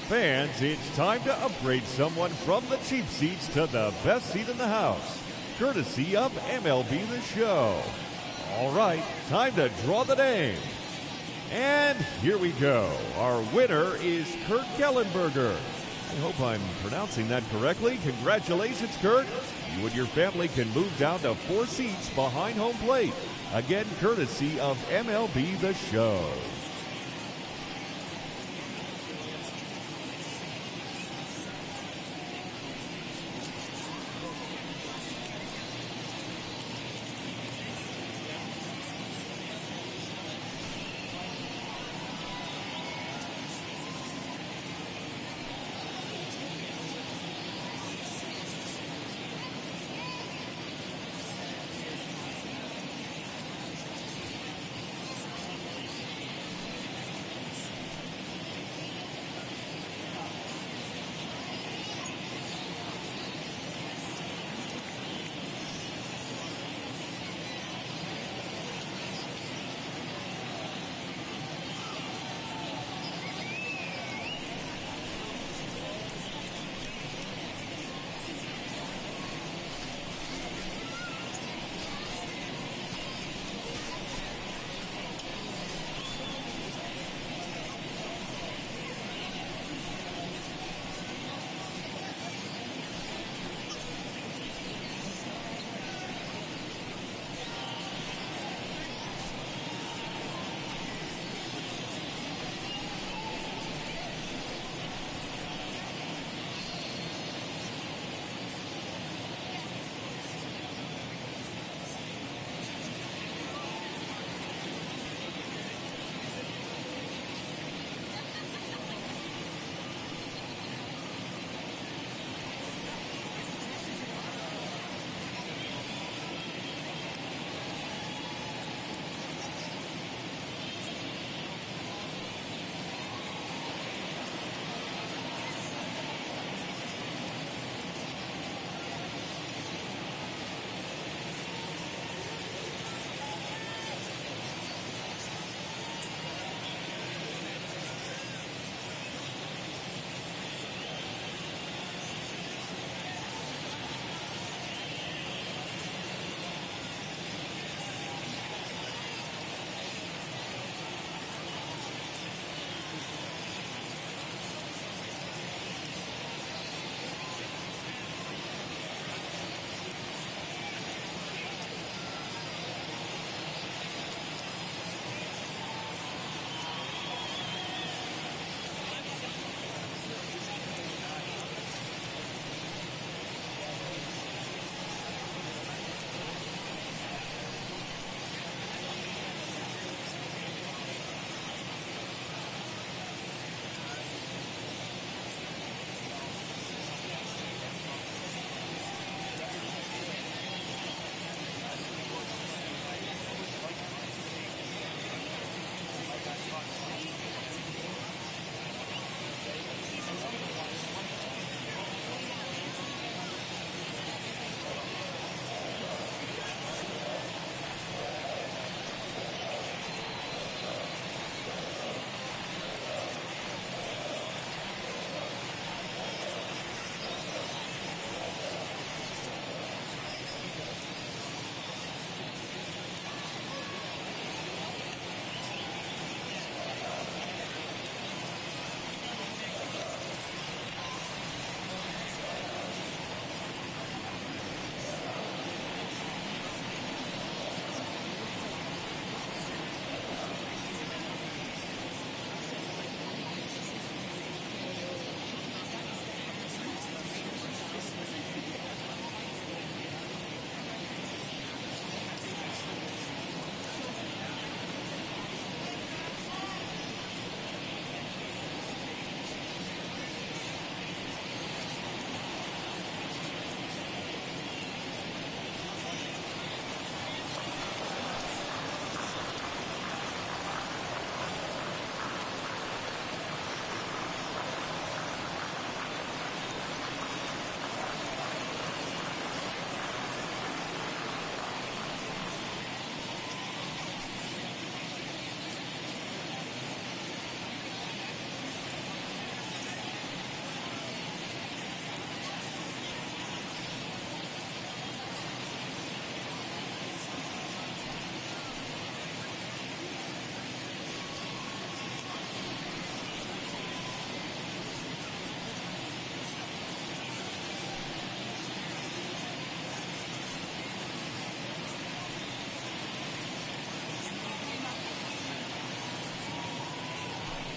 B: Fans, it's time to upgrade someone from the cheap seats to the best seat in the house, courtesy of MLB The Show. All right, time to draw the name. And here we go. Our winner is Kurt Kellenberger. I hope I'm pronouncing that correctly. Congratulations, Kurt. You and your family can move down to 4 seats behind home plate. Again, courtesy of MLB The Show.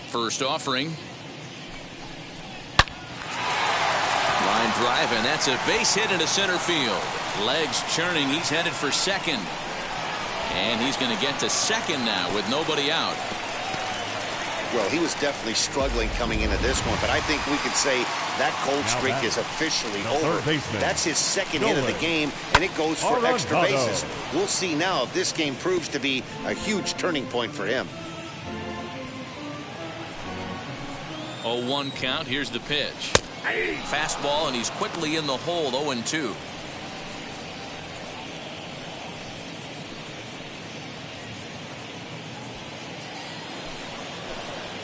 A: First offering. Line drive, and that's a base hit into center field. Legs churning. He's headed for second. And he's going to get to second now with nobody out.
C: Well, he was definitely struggling coming into this one, but I think we could say that cold streak is officially over. That's his second hit of the game, and it goes for extra bases. We'll see now if this game proves to be a huge turning point for him.
A: 0-1 count. Here's the pitch. Fastball, and he's quickly in the hole. 0-2.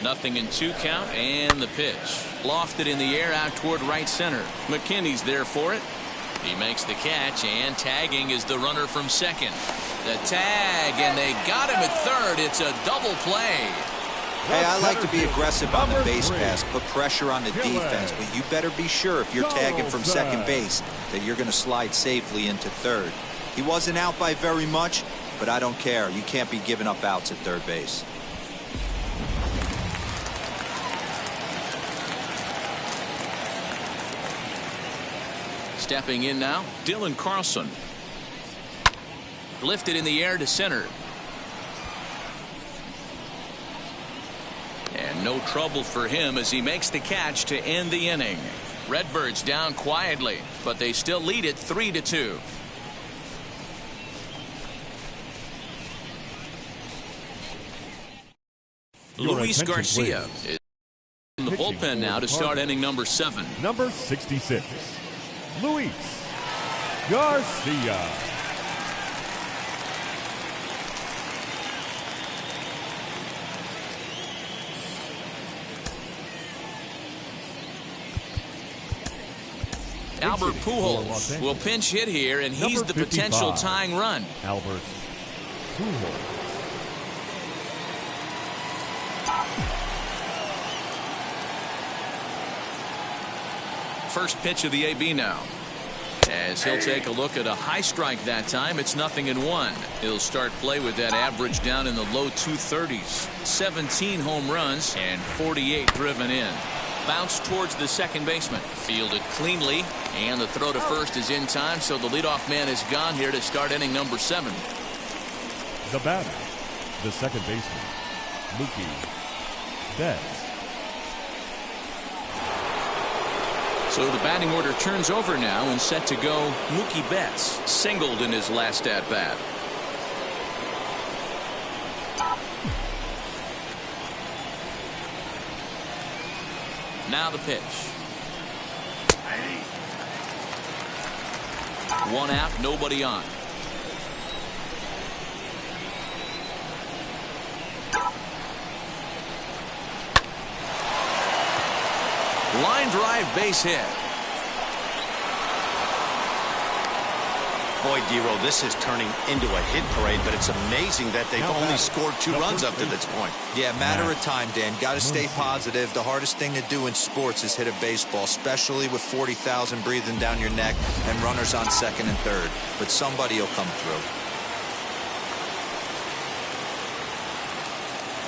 A: Nothing in 2 count, and the pitch. Lofted in the air out toward right center. McKinney's there for it. He makes the catch, and tagging is the runner from second. The tag, and they got him at third. It's a double play.
D: Hey, I like to be aggressive on the base pass, put pressure on the defense, but you better be sure if you're tagging from second base that you're going to slide safely into third. He wasn't out by very much, but I don't care. You can't be giving up outs at third base.
A: Stepping in now, Dylan Carlson. Lifted in the air to center. And no trouble for him as he makes the catch to end the inning. Redbirds down quietly, but they still lead it 3-2. Luis Garcia is in the bullpen now to start inning number 7.
B: Number 66, Luis Garcia.
A: Albert Pujols will pinch hit here, and he's the potential tying run.
B: Albert Pujols.
A: First pitch of the AB now. As he'll take a look at a high strike that time, it's 0-1. He'll start play with that average down in the low 230s. 17 home runs and 48 driven in. Bounce towards the second baseman. Fielded cleanly, and the throw to first is in time, so the leadoff man is gone here to start inning number 7.
B: The batter, the second baseman, Mookie Betts.
A: So the batting order turns over now, and set to go Mookie Betts. Singled in his last at-bat. Now the pitch. One out, nobody on. Line drive, base hit.
C: Boy, D-Roll, this is turning into a hit parade, but it's amazing that they've only scored 2 runs up to this point.
D: Yeah, matter of time, Dan. Got to stay positive. The hardest thing to do in sports is hit a baseball, especially with 40,000 breathing down your neck and runners on second and third. But somebody will come through.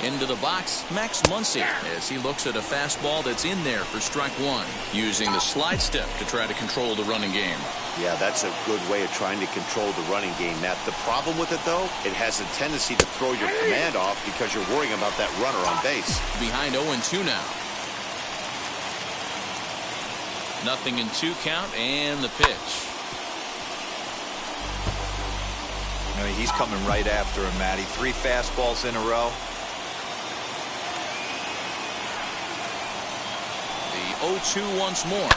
A: Into the box, Max Muncy, as he looks at a fastball that's in there for strike 1. Using the slide step to try to control the running game.
C: Yeah, that's a good way of trying to control the running game, Matt. The problem with it, though, it has a tendency to throw your command off because you're worrying about that runner on base.
A: Behind 0-2 now. 0-2 count, and the pitch.
D: I mean, he's coming right after him, Matty. 3 fastballs in a row.
A: 0-2 once more.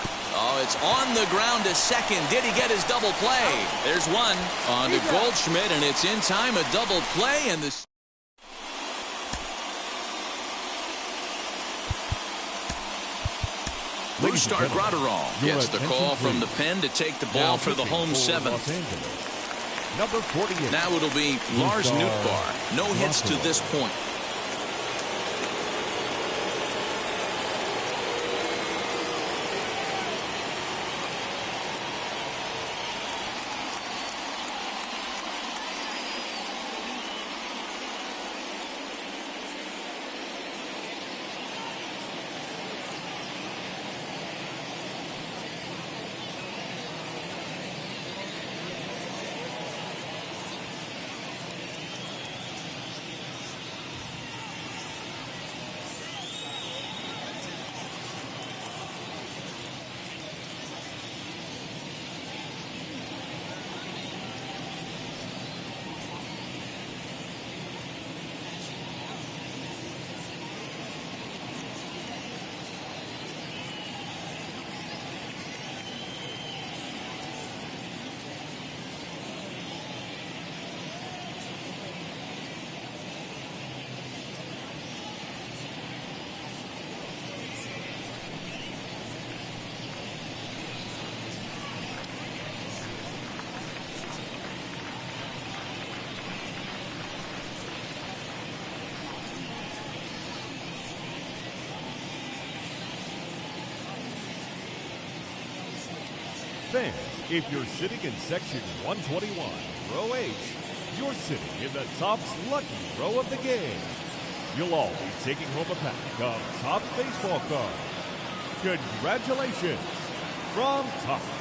A: Oh, it's on the ground to second. Did he get his double play? There's one on to Goldschmidt, and it's in time, a double play, and this. Brustar Gratterall gets the call from the pen to take the ball for the home 7th.
B: Number 48.
A: Now it'll be Lars Nootbaar. No hits to this point.
B: Fans, if you're sitting in section 121, row H, you're sitting in the Topps lucky row of the game. You'll all be taking home a pack of Topps baseball cards. Congratulations from Topps.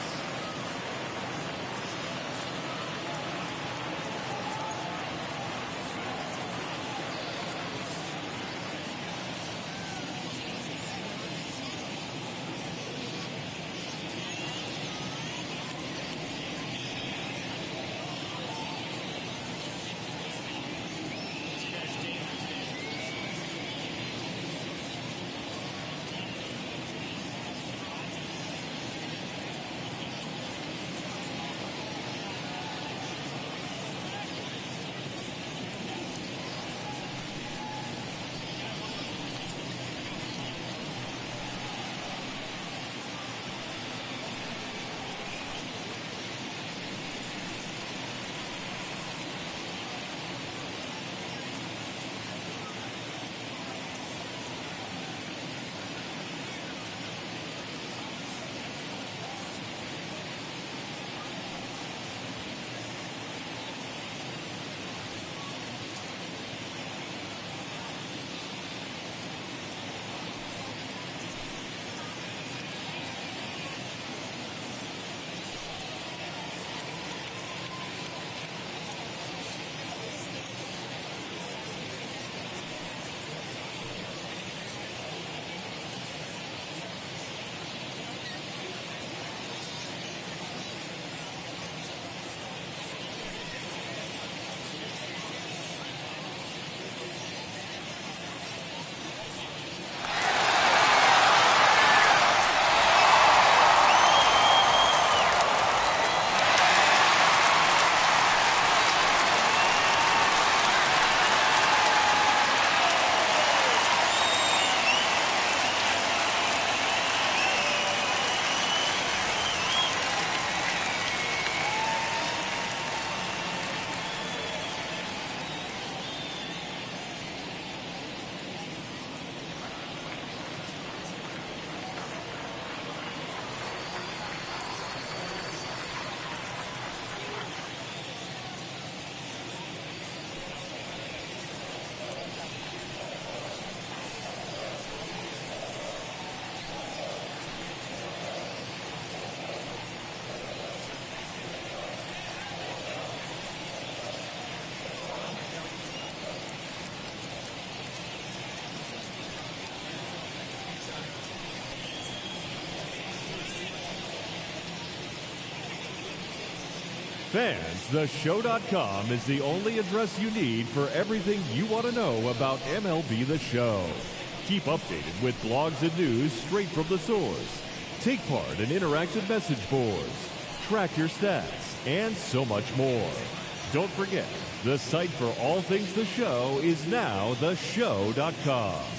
B: Fans, theshow.com is the only address you need for everything you want to know about MLB The Show. Keep updated with blogs and news straight from the source. Take part in interactive message boards. Track your stats, and so much more. Don't forget, the site for all things The Show is now theshow.com.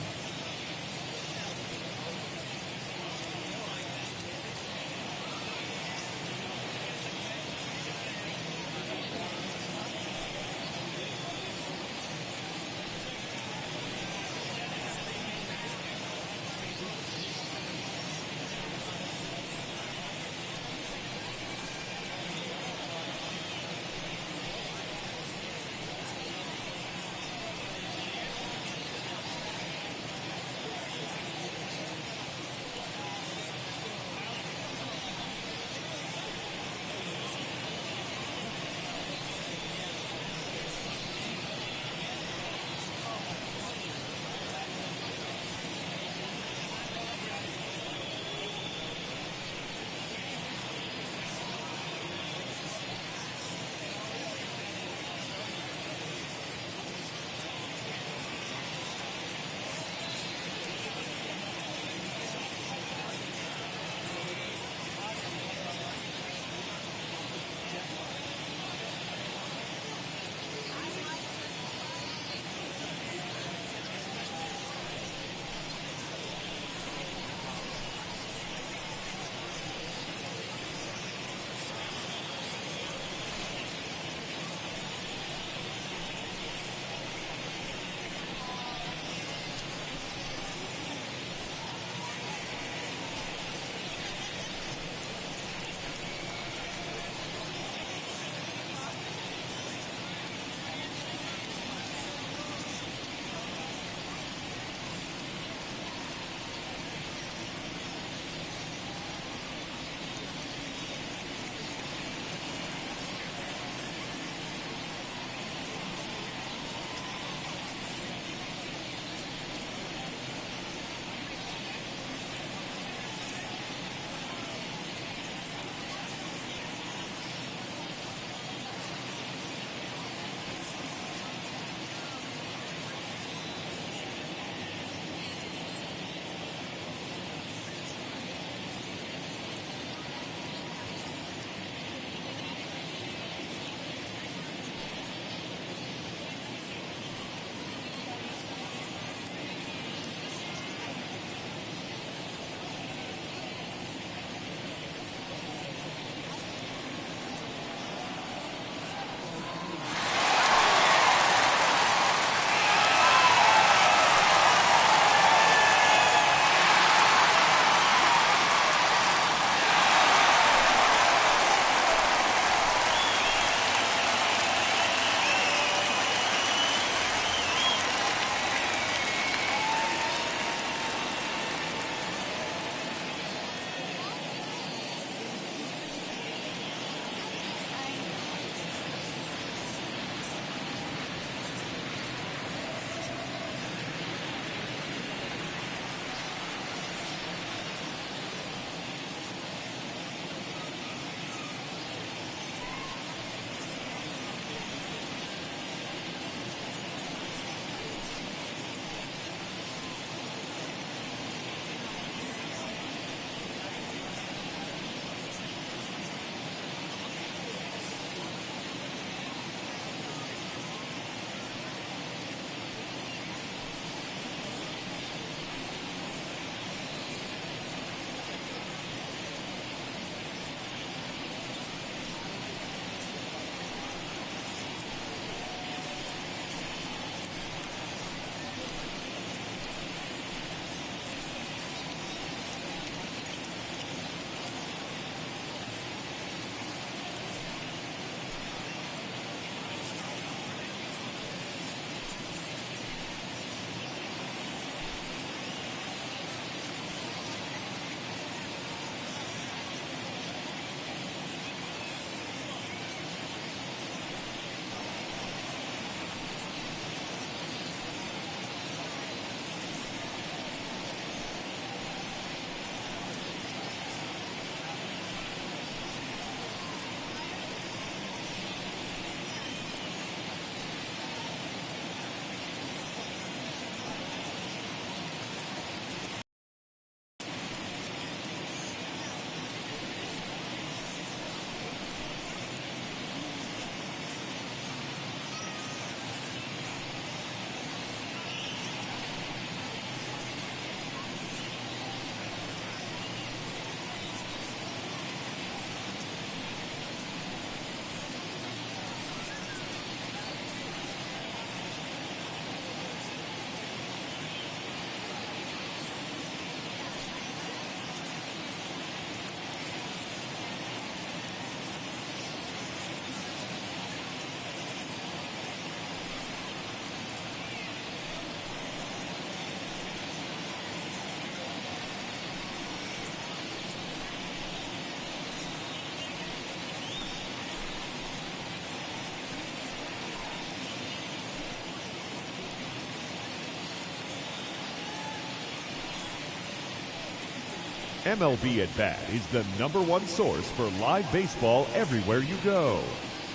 B: MLB At Bat is the #1 source for live baseball everywhere you go.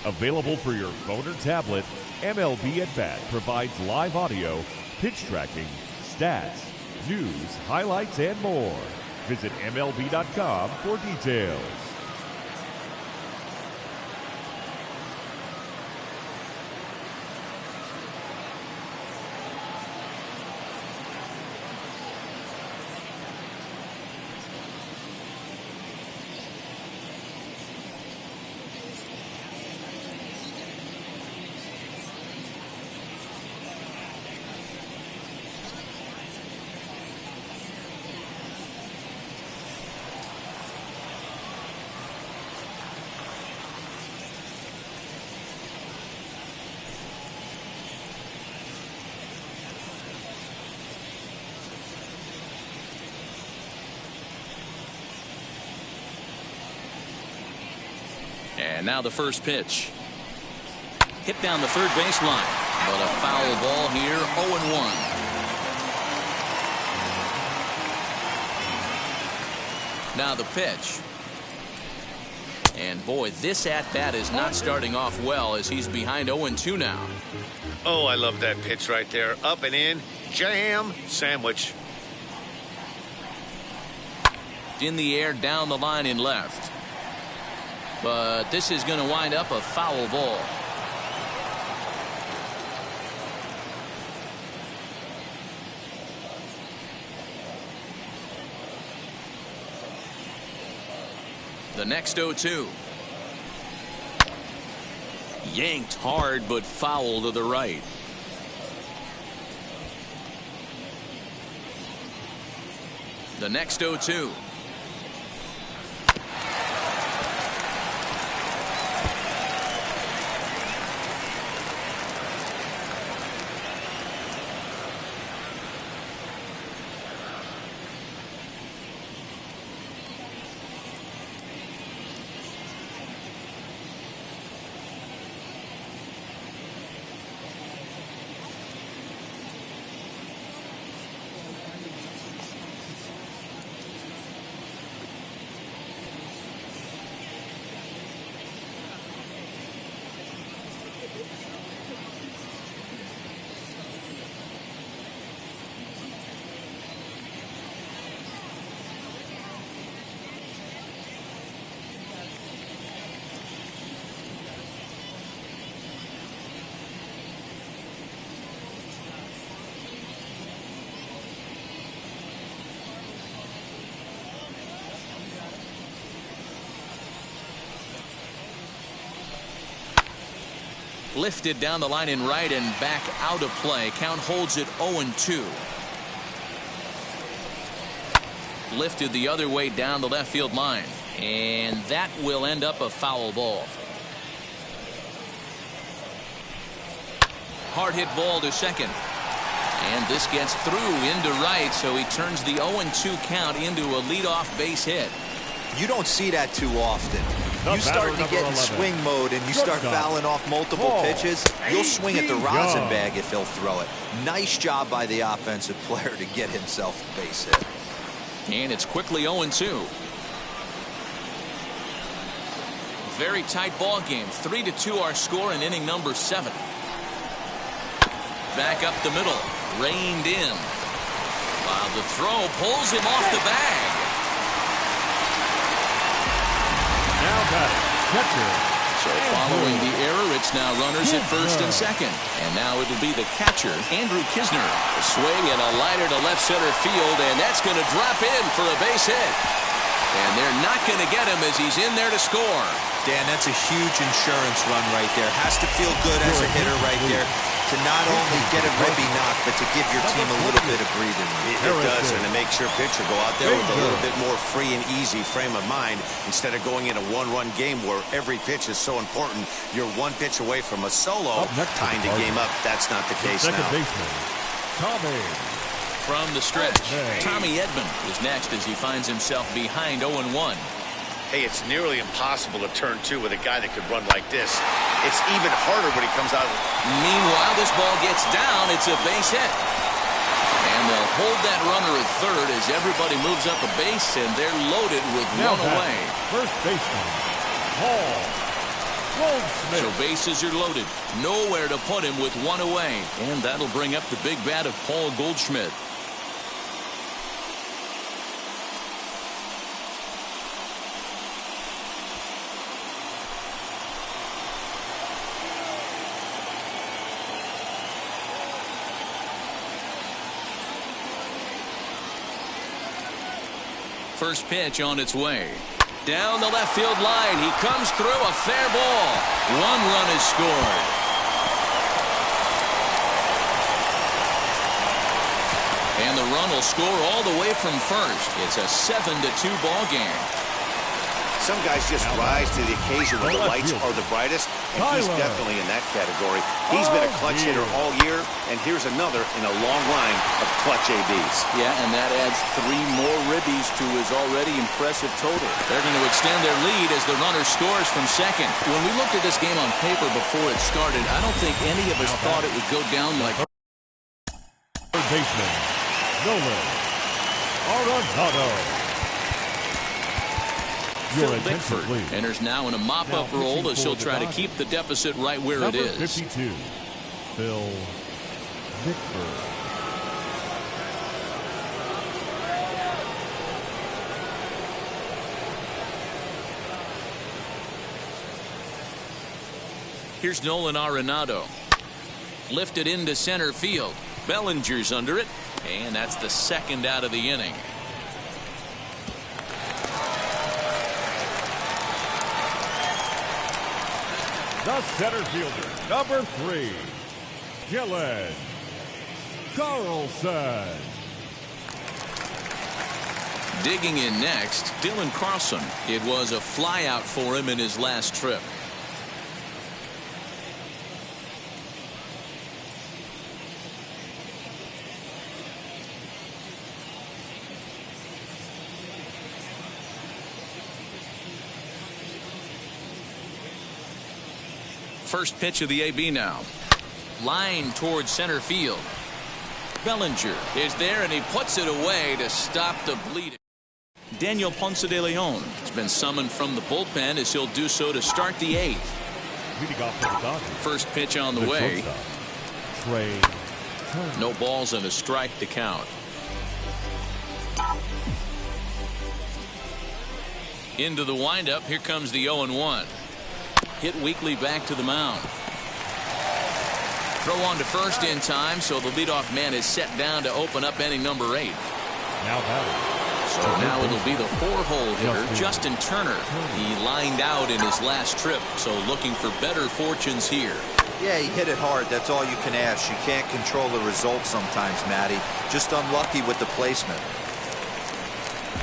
B: Available for your phone or tablet, MLB At Bat provides live audio, pitch tracking, stats, news, highlights, and more. Visit MLB.com for details.
A: And now the first pitch. Hit down the third baseline, but a foul ball here, 0-1. Now the pitch. And boy, this at-bat is not starting off well as he's behind 0-2 now.
C: Oh, I love that pitch right there. Up and in, jam, sandwich.
A: In the air, down the line in left. But this is going to wind up a foul ball. The next 0-2. Yanked hard, but foul to the right. The next 0-2. Lifted down the line in right and back out of play. Count holds it 0-2. Lifted the other way down the left field line. And that will end up a foul ball. Hard hit ball to second. And this gets through into right, so he turns the 0-2 count into a leadoff base hit.
D: You don't see that too often. You start to get in swing mode and you start fouling off multiple pitches, you'll swing at the rosin bag if he'll throw it. Nice job by the offensive player to get himself a base hit.
A: And it's quickly 0-2. Very tight ball game. 3-2 our score in inning number 7. Back up the middle. Reined in. While the throw pulls him off the bag.
B: Now got it. Catcher.
A: So following the error, it's now runners at first and second. And now it'll be the catcher, Andrew Kisner. A swing and a liner to left center field, and that's going to drop in for a base hit. And they're not going to get him as he's in there to score.
D: Dan, that's a huge insurance run right there. Has to feel good as a hitter right there to not only get a ribby knock, but to give your team a little bit of breathing room.
C: It does, and it makes your pitcher go out there with a little bit more free and easy frame of mind instead of going in a one-run game where every pitch is so important. You're one pitch away from a solo, tying the game up. That's not the case now.
B: Baseman, Tommy.
A: From the stretch, Tommy Edman is next as he finds himself behind 0-1.
C: Hey, it's nearly impossible to turn two with a guy that could run like this. It's even harder when he comes out.
A: Meanwhile, this ball gets down. It's a base hit. And they'll hold that runner at third as everybody moves up a base, and they're loaded with one away.
B: First baseman, Paul Goldschmidt.
A: So bases are loaded. Nowhere to put him with one away. And that'll bring up the big bat of Paul Goldschmidt. First pitch on its way. Down the left field line. He comes through. A fair ball. One run is scored. And the run will score all the way from first. It's a 7-2 ball game.
C: Some guys just rise to the occasion when the lights are the brightest, and he's definitely in that category. He's been a clutch hitter all year, and here's another in a long line of clutch ABs.
A: Yeah, and that adds 3 more ribbies to his already impressive total. They're going to extend their lead as the runner scores from second. When we looked at this game on paper before it started, I don't think any of us thought it would go down like...
B: Third baseman, Nolan Arenado.
A: Phil Bickford enters now in a mop-up role as he'll try to keep the deficit right where it is.
B: 52, Phil Bickford.
A: Here's Nolan Arenado. Lifted into center field. Bellinger's under it, and that's the second out of the inning.
B: The center fielder, number 3, Dylan Carlson.
A: Digging in next, Dylan Carlson. It was a flyout for him in his last trip. First pitch of the AB now. Line towards center field. Bellinger is there, and he puts it away to stop the bleeding. Daniel Ponce de Leon has been summoned from the bullpen as he'll do so to start the 8th.
B: Leading off for the Dodgers.
A: First pitch on the way.
B: Trey.
A: No balls and a strike to count. Into the windup. Here comes the 0-1. Hit weakly back to the mound. Throw on to first in time, so the leadoff man is set down to open up inning number 8.
B: Now batting.
A: So now it'll be the 4-hole hitter, Justin Turner. He lined out in his last trip, so looking for better fortunes here.
D: Yeah, he hit it hard. That's all you can ask. You can't control the result sometimes, Matty. Just unlucky with the placement.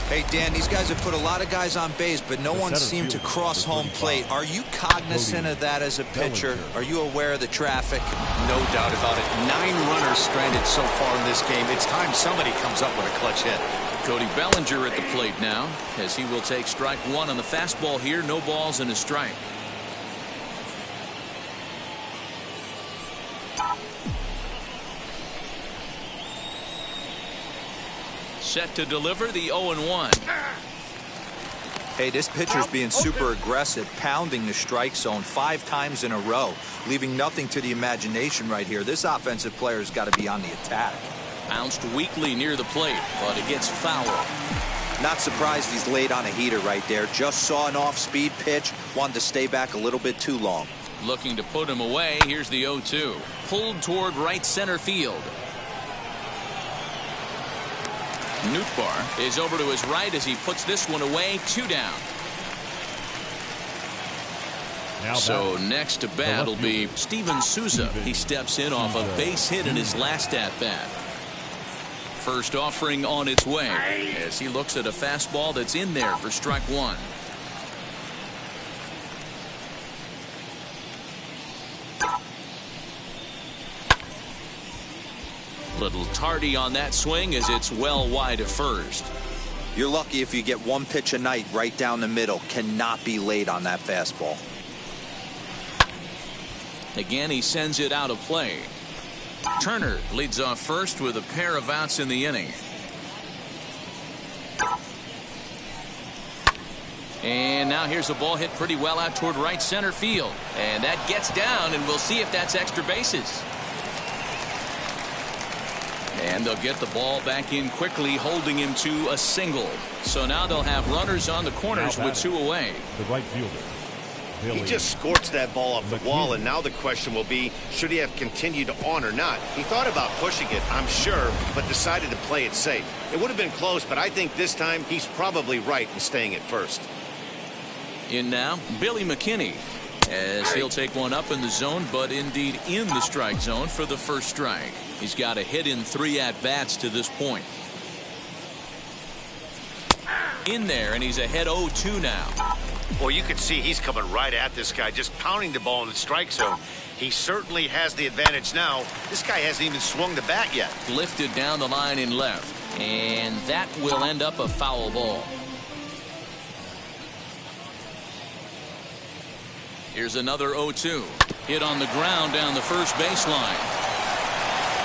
D: Hey, Dan, these guys have put a lot of guys on base, but no one seemed to cross home plate. Are you cognizant of that as a pitcher? Are you aware of the traffic?
C: No doubt about it. 9 runners stranded so far in this game. It's time somebody comes up with a clutch hit.
A: Cody Bellinger at the plate now, as he will take strike 1 on the fastball here. No balls and a strike. Set to deliver the 0-1.
D: Hey, this pitcher's being super aggressive, pounding the strike zone 5 times in a row, leaving nothing to the imagination right here. This offensive player's got to be on the attack.
A: Bounced weakly near the plate, but it gets foul.
D: Not surprised he's laid on a heater right there. Just saw an off-speed pitch, wanted to stay back a little bit too long.
A: Looking to put him away. Here's the 0-2. Pulled toward right center field. Nootbaar is over to his right as he puts this one away. 2 down. So next to bat will be Steven Souza. He steps in off a base hit in his last at-bat. First offering on its way as he looks at a fastball that's in there for strike 1. Little tardy on that swing as it's well wide of first.
D: You're lucky if you get 1 pitch a night right down the middle. Cannot be late on that fastball.
A: Again, he sends it out of play. Turner leads off first with a pair of outs in the inning. And now here's a ball hit pretty well out toward right center field. And that gets down, and we'll see if that's extra bases. And they'll get the ball back in quickly, holding him to a single. So now they'll have runners on the corners with 2 away.
B: The right fielder.
C: He just scorched that ball off the wall, and now the question will be, should he have continued on or not? He thought about pushing it, I'm sure, but decided to play it safe. It would have been close, but I think this time he's probably right in staying at first.
A: In now, Billy McKinney, as he'll take one up in the zone, but indeed in the strike zone for the first strike. He's got a hit in 3 at-bats to this point. In there, and he's ahead 0-2 now.
C: Well, you can see he's coming right at this guy, just pounding the ball in the strike zone. He certainly has the advantage now. This guy hasn't even swung the bat yet.
A: Lifted down the line in left, and that will end up a foul ball. Here's another 0-2. Hit on the ground down the first baseline.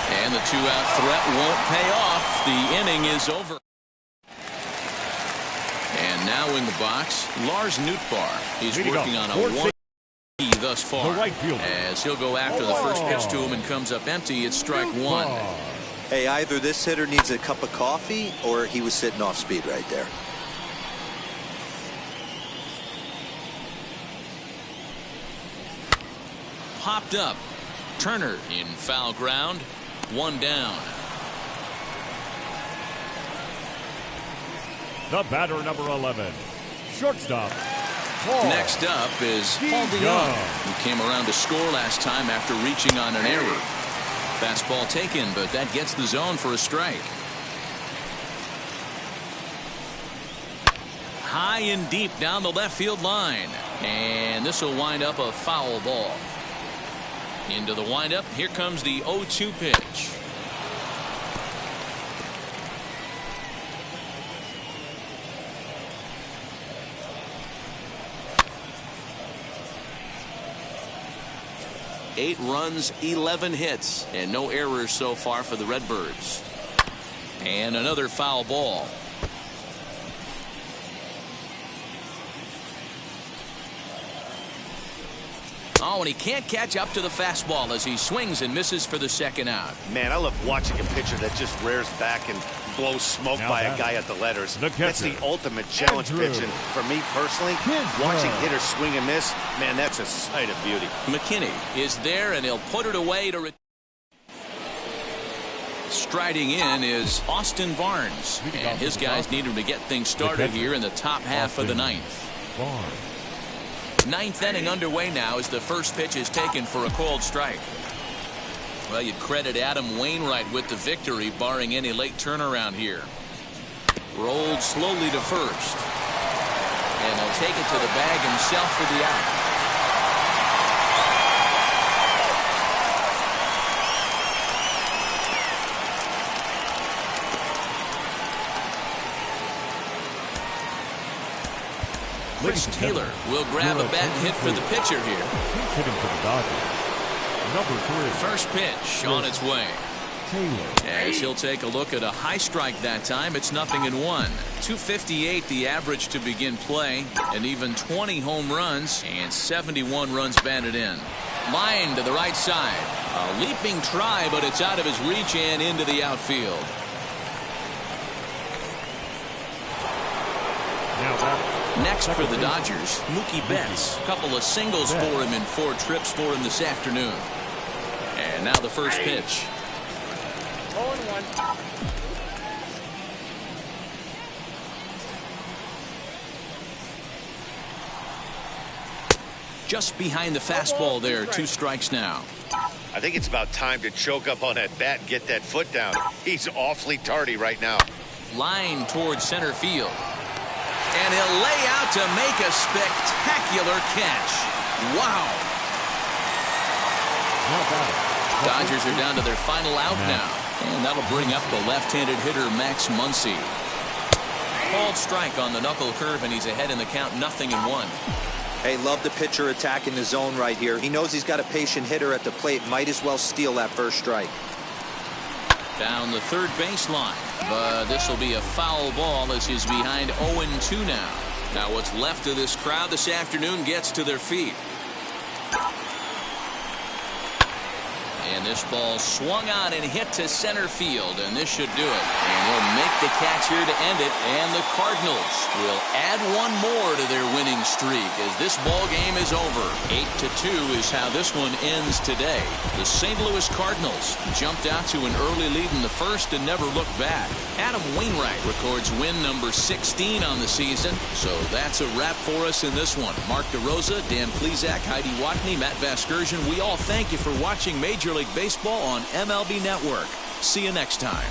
A: And the 2-out threat won't pay off. The inning is over. And now in the box, Lars Nootbaar. He's working on a 1 thus far.
B: The right fielder.
A: As he'll go after the first pitch to him and comes up empty, it's strike 1.
D: Hey, either this hitter needs a cup of coffee or he was sitting off speed right there.
A: Popped up. Turner in foul ground. 1 down.
B: The batter, number 11, shortstop. Paul.
A: Next up is Paul DeYoung, who came around to score last time after reaching on an error. Fastball taken, but that gets the zone for a strike. High and deep down the left field line. And this will wind up a foul ball. Into the windup. Here comes the 0-2 pitch. Eight runs, 11 hits, and no errors so far for the Redbirds. And another foul ball. Oh, and he can't catch up to the fastball as he swings and misses for the second out.
C: Man, I love watching a pitcher that just rears back and blows smoke by a guy at the letters. That's the ultimate challenge pitching. For me personally, watching hitters swing and miss, man, that's a sight of beauty.
A: McKinney is there, and he'll put it away to striding in is Austin Barnes, and his guys need him to get things started here in the top half of the ninth. Ninth inning underway now as the first pitch is taken for a called strike. Well, you'd credit Adam Wainwright with the victory, barring any late turnaround here. Rolled slowly to first. And he'll take it to the bag himself for the out. Chris Taylor will grab a bat and hit for the pitcher here.
B: He's hitting for the Dodgers. Number 3.
A: First pitch on its way.
B: Taylor.
A: As he'll take a look at a high strike that time, it's 0-1. 258 the average to begin play, and even 20 home runs and 71 runs batted in. Line to the right side. A leaping try, but it's out of his reach and into the outfield. Next for the Dodgers, Mookie Betts. A couple of singles for him in 4 trips for him this afternoon. And now the first pitch.
F: 0-1.
A: Just behind the fastball there, 2 strikes now.
C: I think it's about time to choke up on that bat and get that foot down. He's awfully tardy right now.
A: Line towards center field. And he'll lay out to make a spectacular catch. Wow. Dodgers are down to their final out now. And that'll bring up the left-handed hitter Max Muncy. Called strike on the knuckle curve, and he's ahead in the count, 0-1.
D: Hey, love the pitcher attacking the zone right here. He knows he's got a patient hitter at the plate. Might as well steal that first strike.
A: Down the third baseline, but this will be a foul ball as he's behind 0-2 now. Now what's left of this crowd this afternoon gets to their feet. And this ball swung on and hit to center field, and this should do it. And he'll make the catch here to end it, and the Cardinals will add one more to their winning streak as this ball game is over. 8-2 is how this one ends today. The St. Louis Cardinals jumped out to an early lead in the first and never looked back. Adam Wainwright records win number 16 on the season, so that's a wrap for us in this one. Mark DeRosa, Dan Plesac, Heidi Watney, Matt Vasgersian, we all thank you for watching Major League Baseball on MLB Network. See you next time.